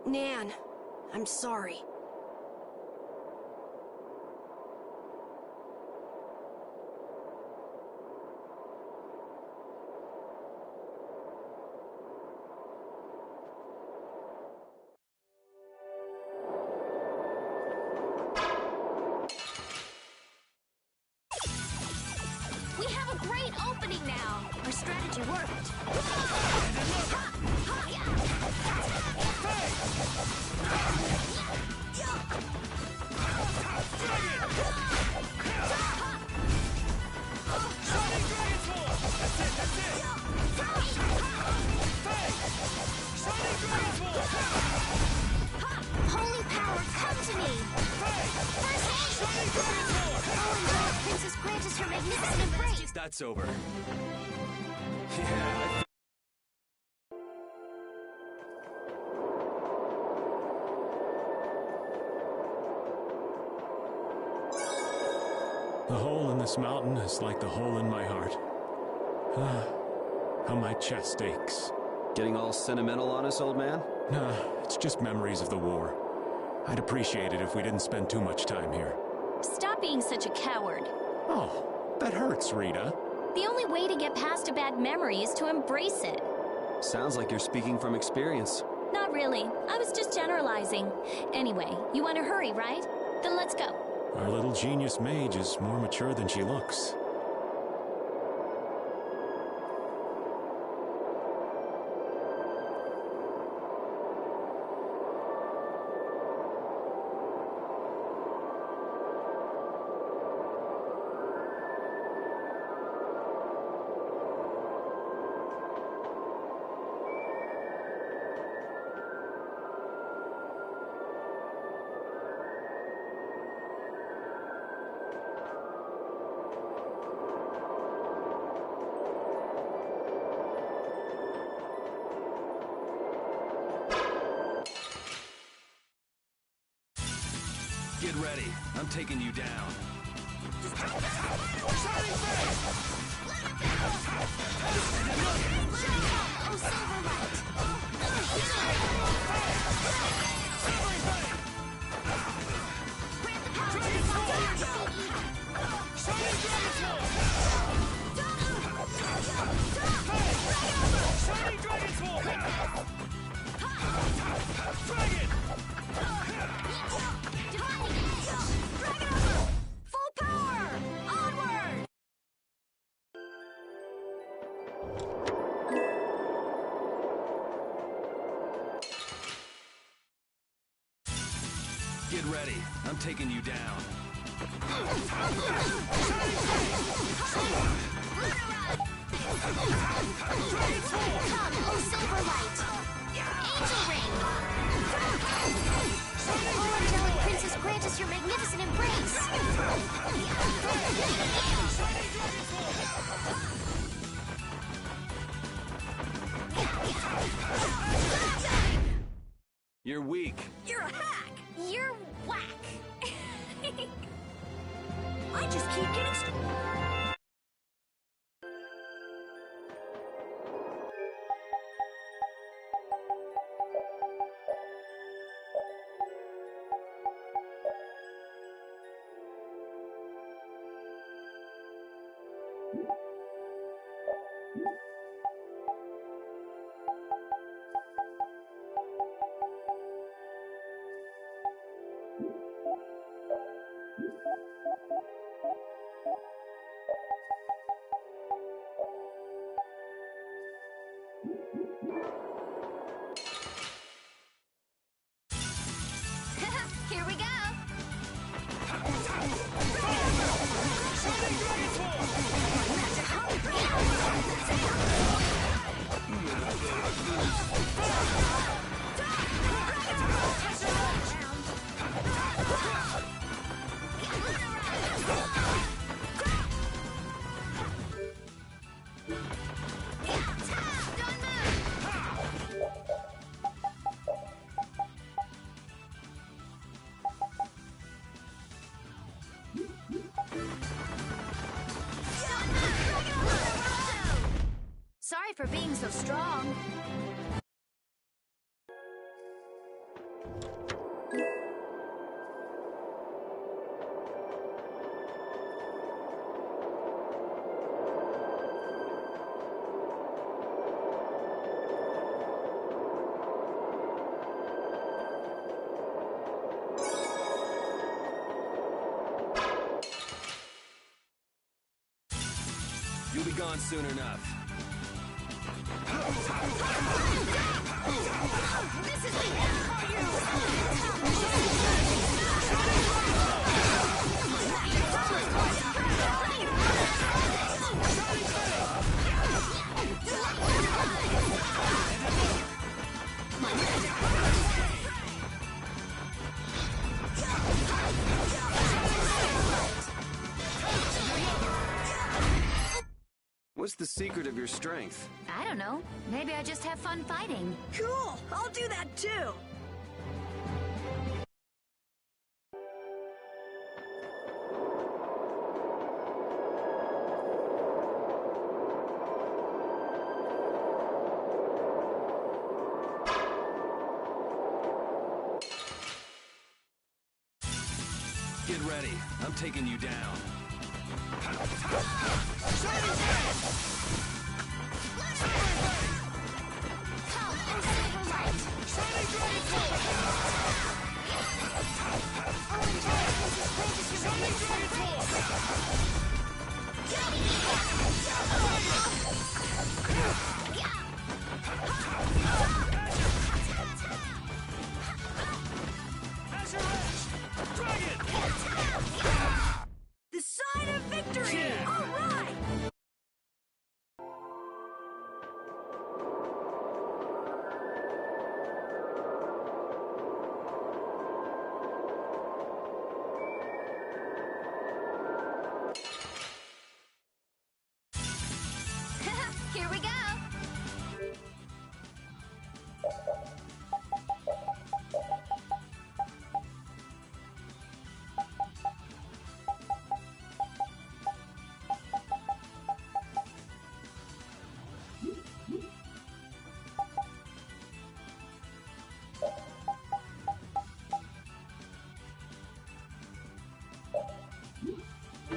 Nan, I'm sorry. We have a great opening now. Our strategy worked. Holy power, come to me! First aid! Oh, Princess, grant us your magnificent embrace! That's over. Yeah, The hole in this mountain is like the hole in my heart. How my chest aches. Getting all sentimental on us, old man? Nah, it's just memories of the war. I'd appreciate it if we didn't spend too much time here. Stop being such a coward. Oh, that hurts, Rita. The only way to get past a bad memory is to embrace it. Sounds like you're speaking from experience. Not really. I was just generalizing. Anyway, you want to hurry, right? Then let's go. Our little genius mage is more mature than she looks. Get ready. I'm taking you down. Get ready. I'm taking you down. Angel Ring! Oh, angelic princess, grant us your magnificent embrace! You're weak. You're a hack! You're whack! I just keep getting Here we go! for being so strong. You'll be gone soon enough. This is the end for you! What's the secret of your strength? I don't know. Maybe I just have fun fighting. Cool! I'll do that too! Get ready. I'm taking you down. The sign of victory! All right! Here we go!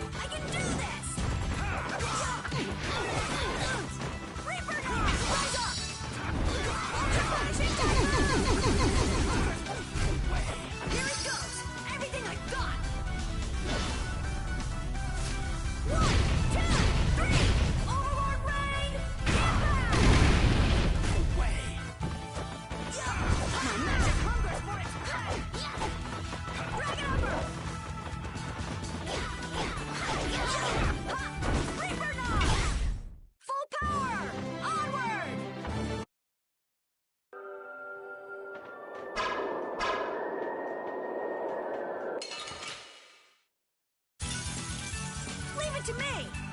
I can do this! Reaper Hawk, rise up! Ultra Flashing Here it goes! Everything I got! 1, 2, 3! Overlord Rain! Impact! My magic hungers for its prey! Dragon Umber! Reaper Knock! Full power! Onward! Leave it to me!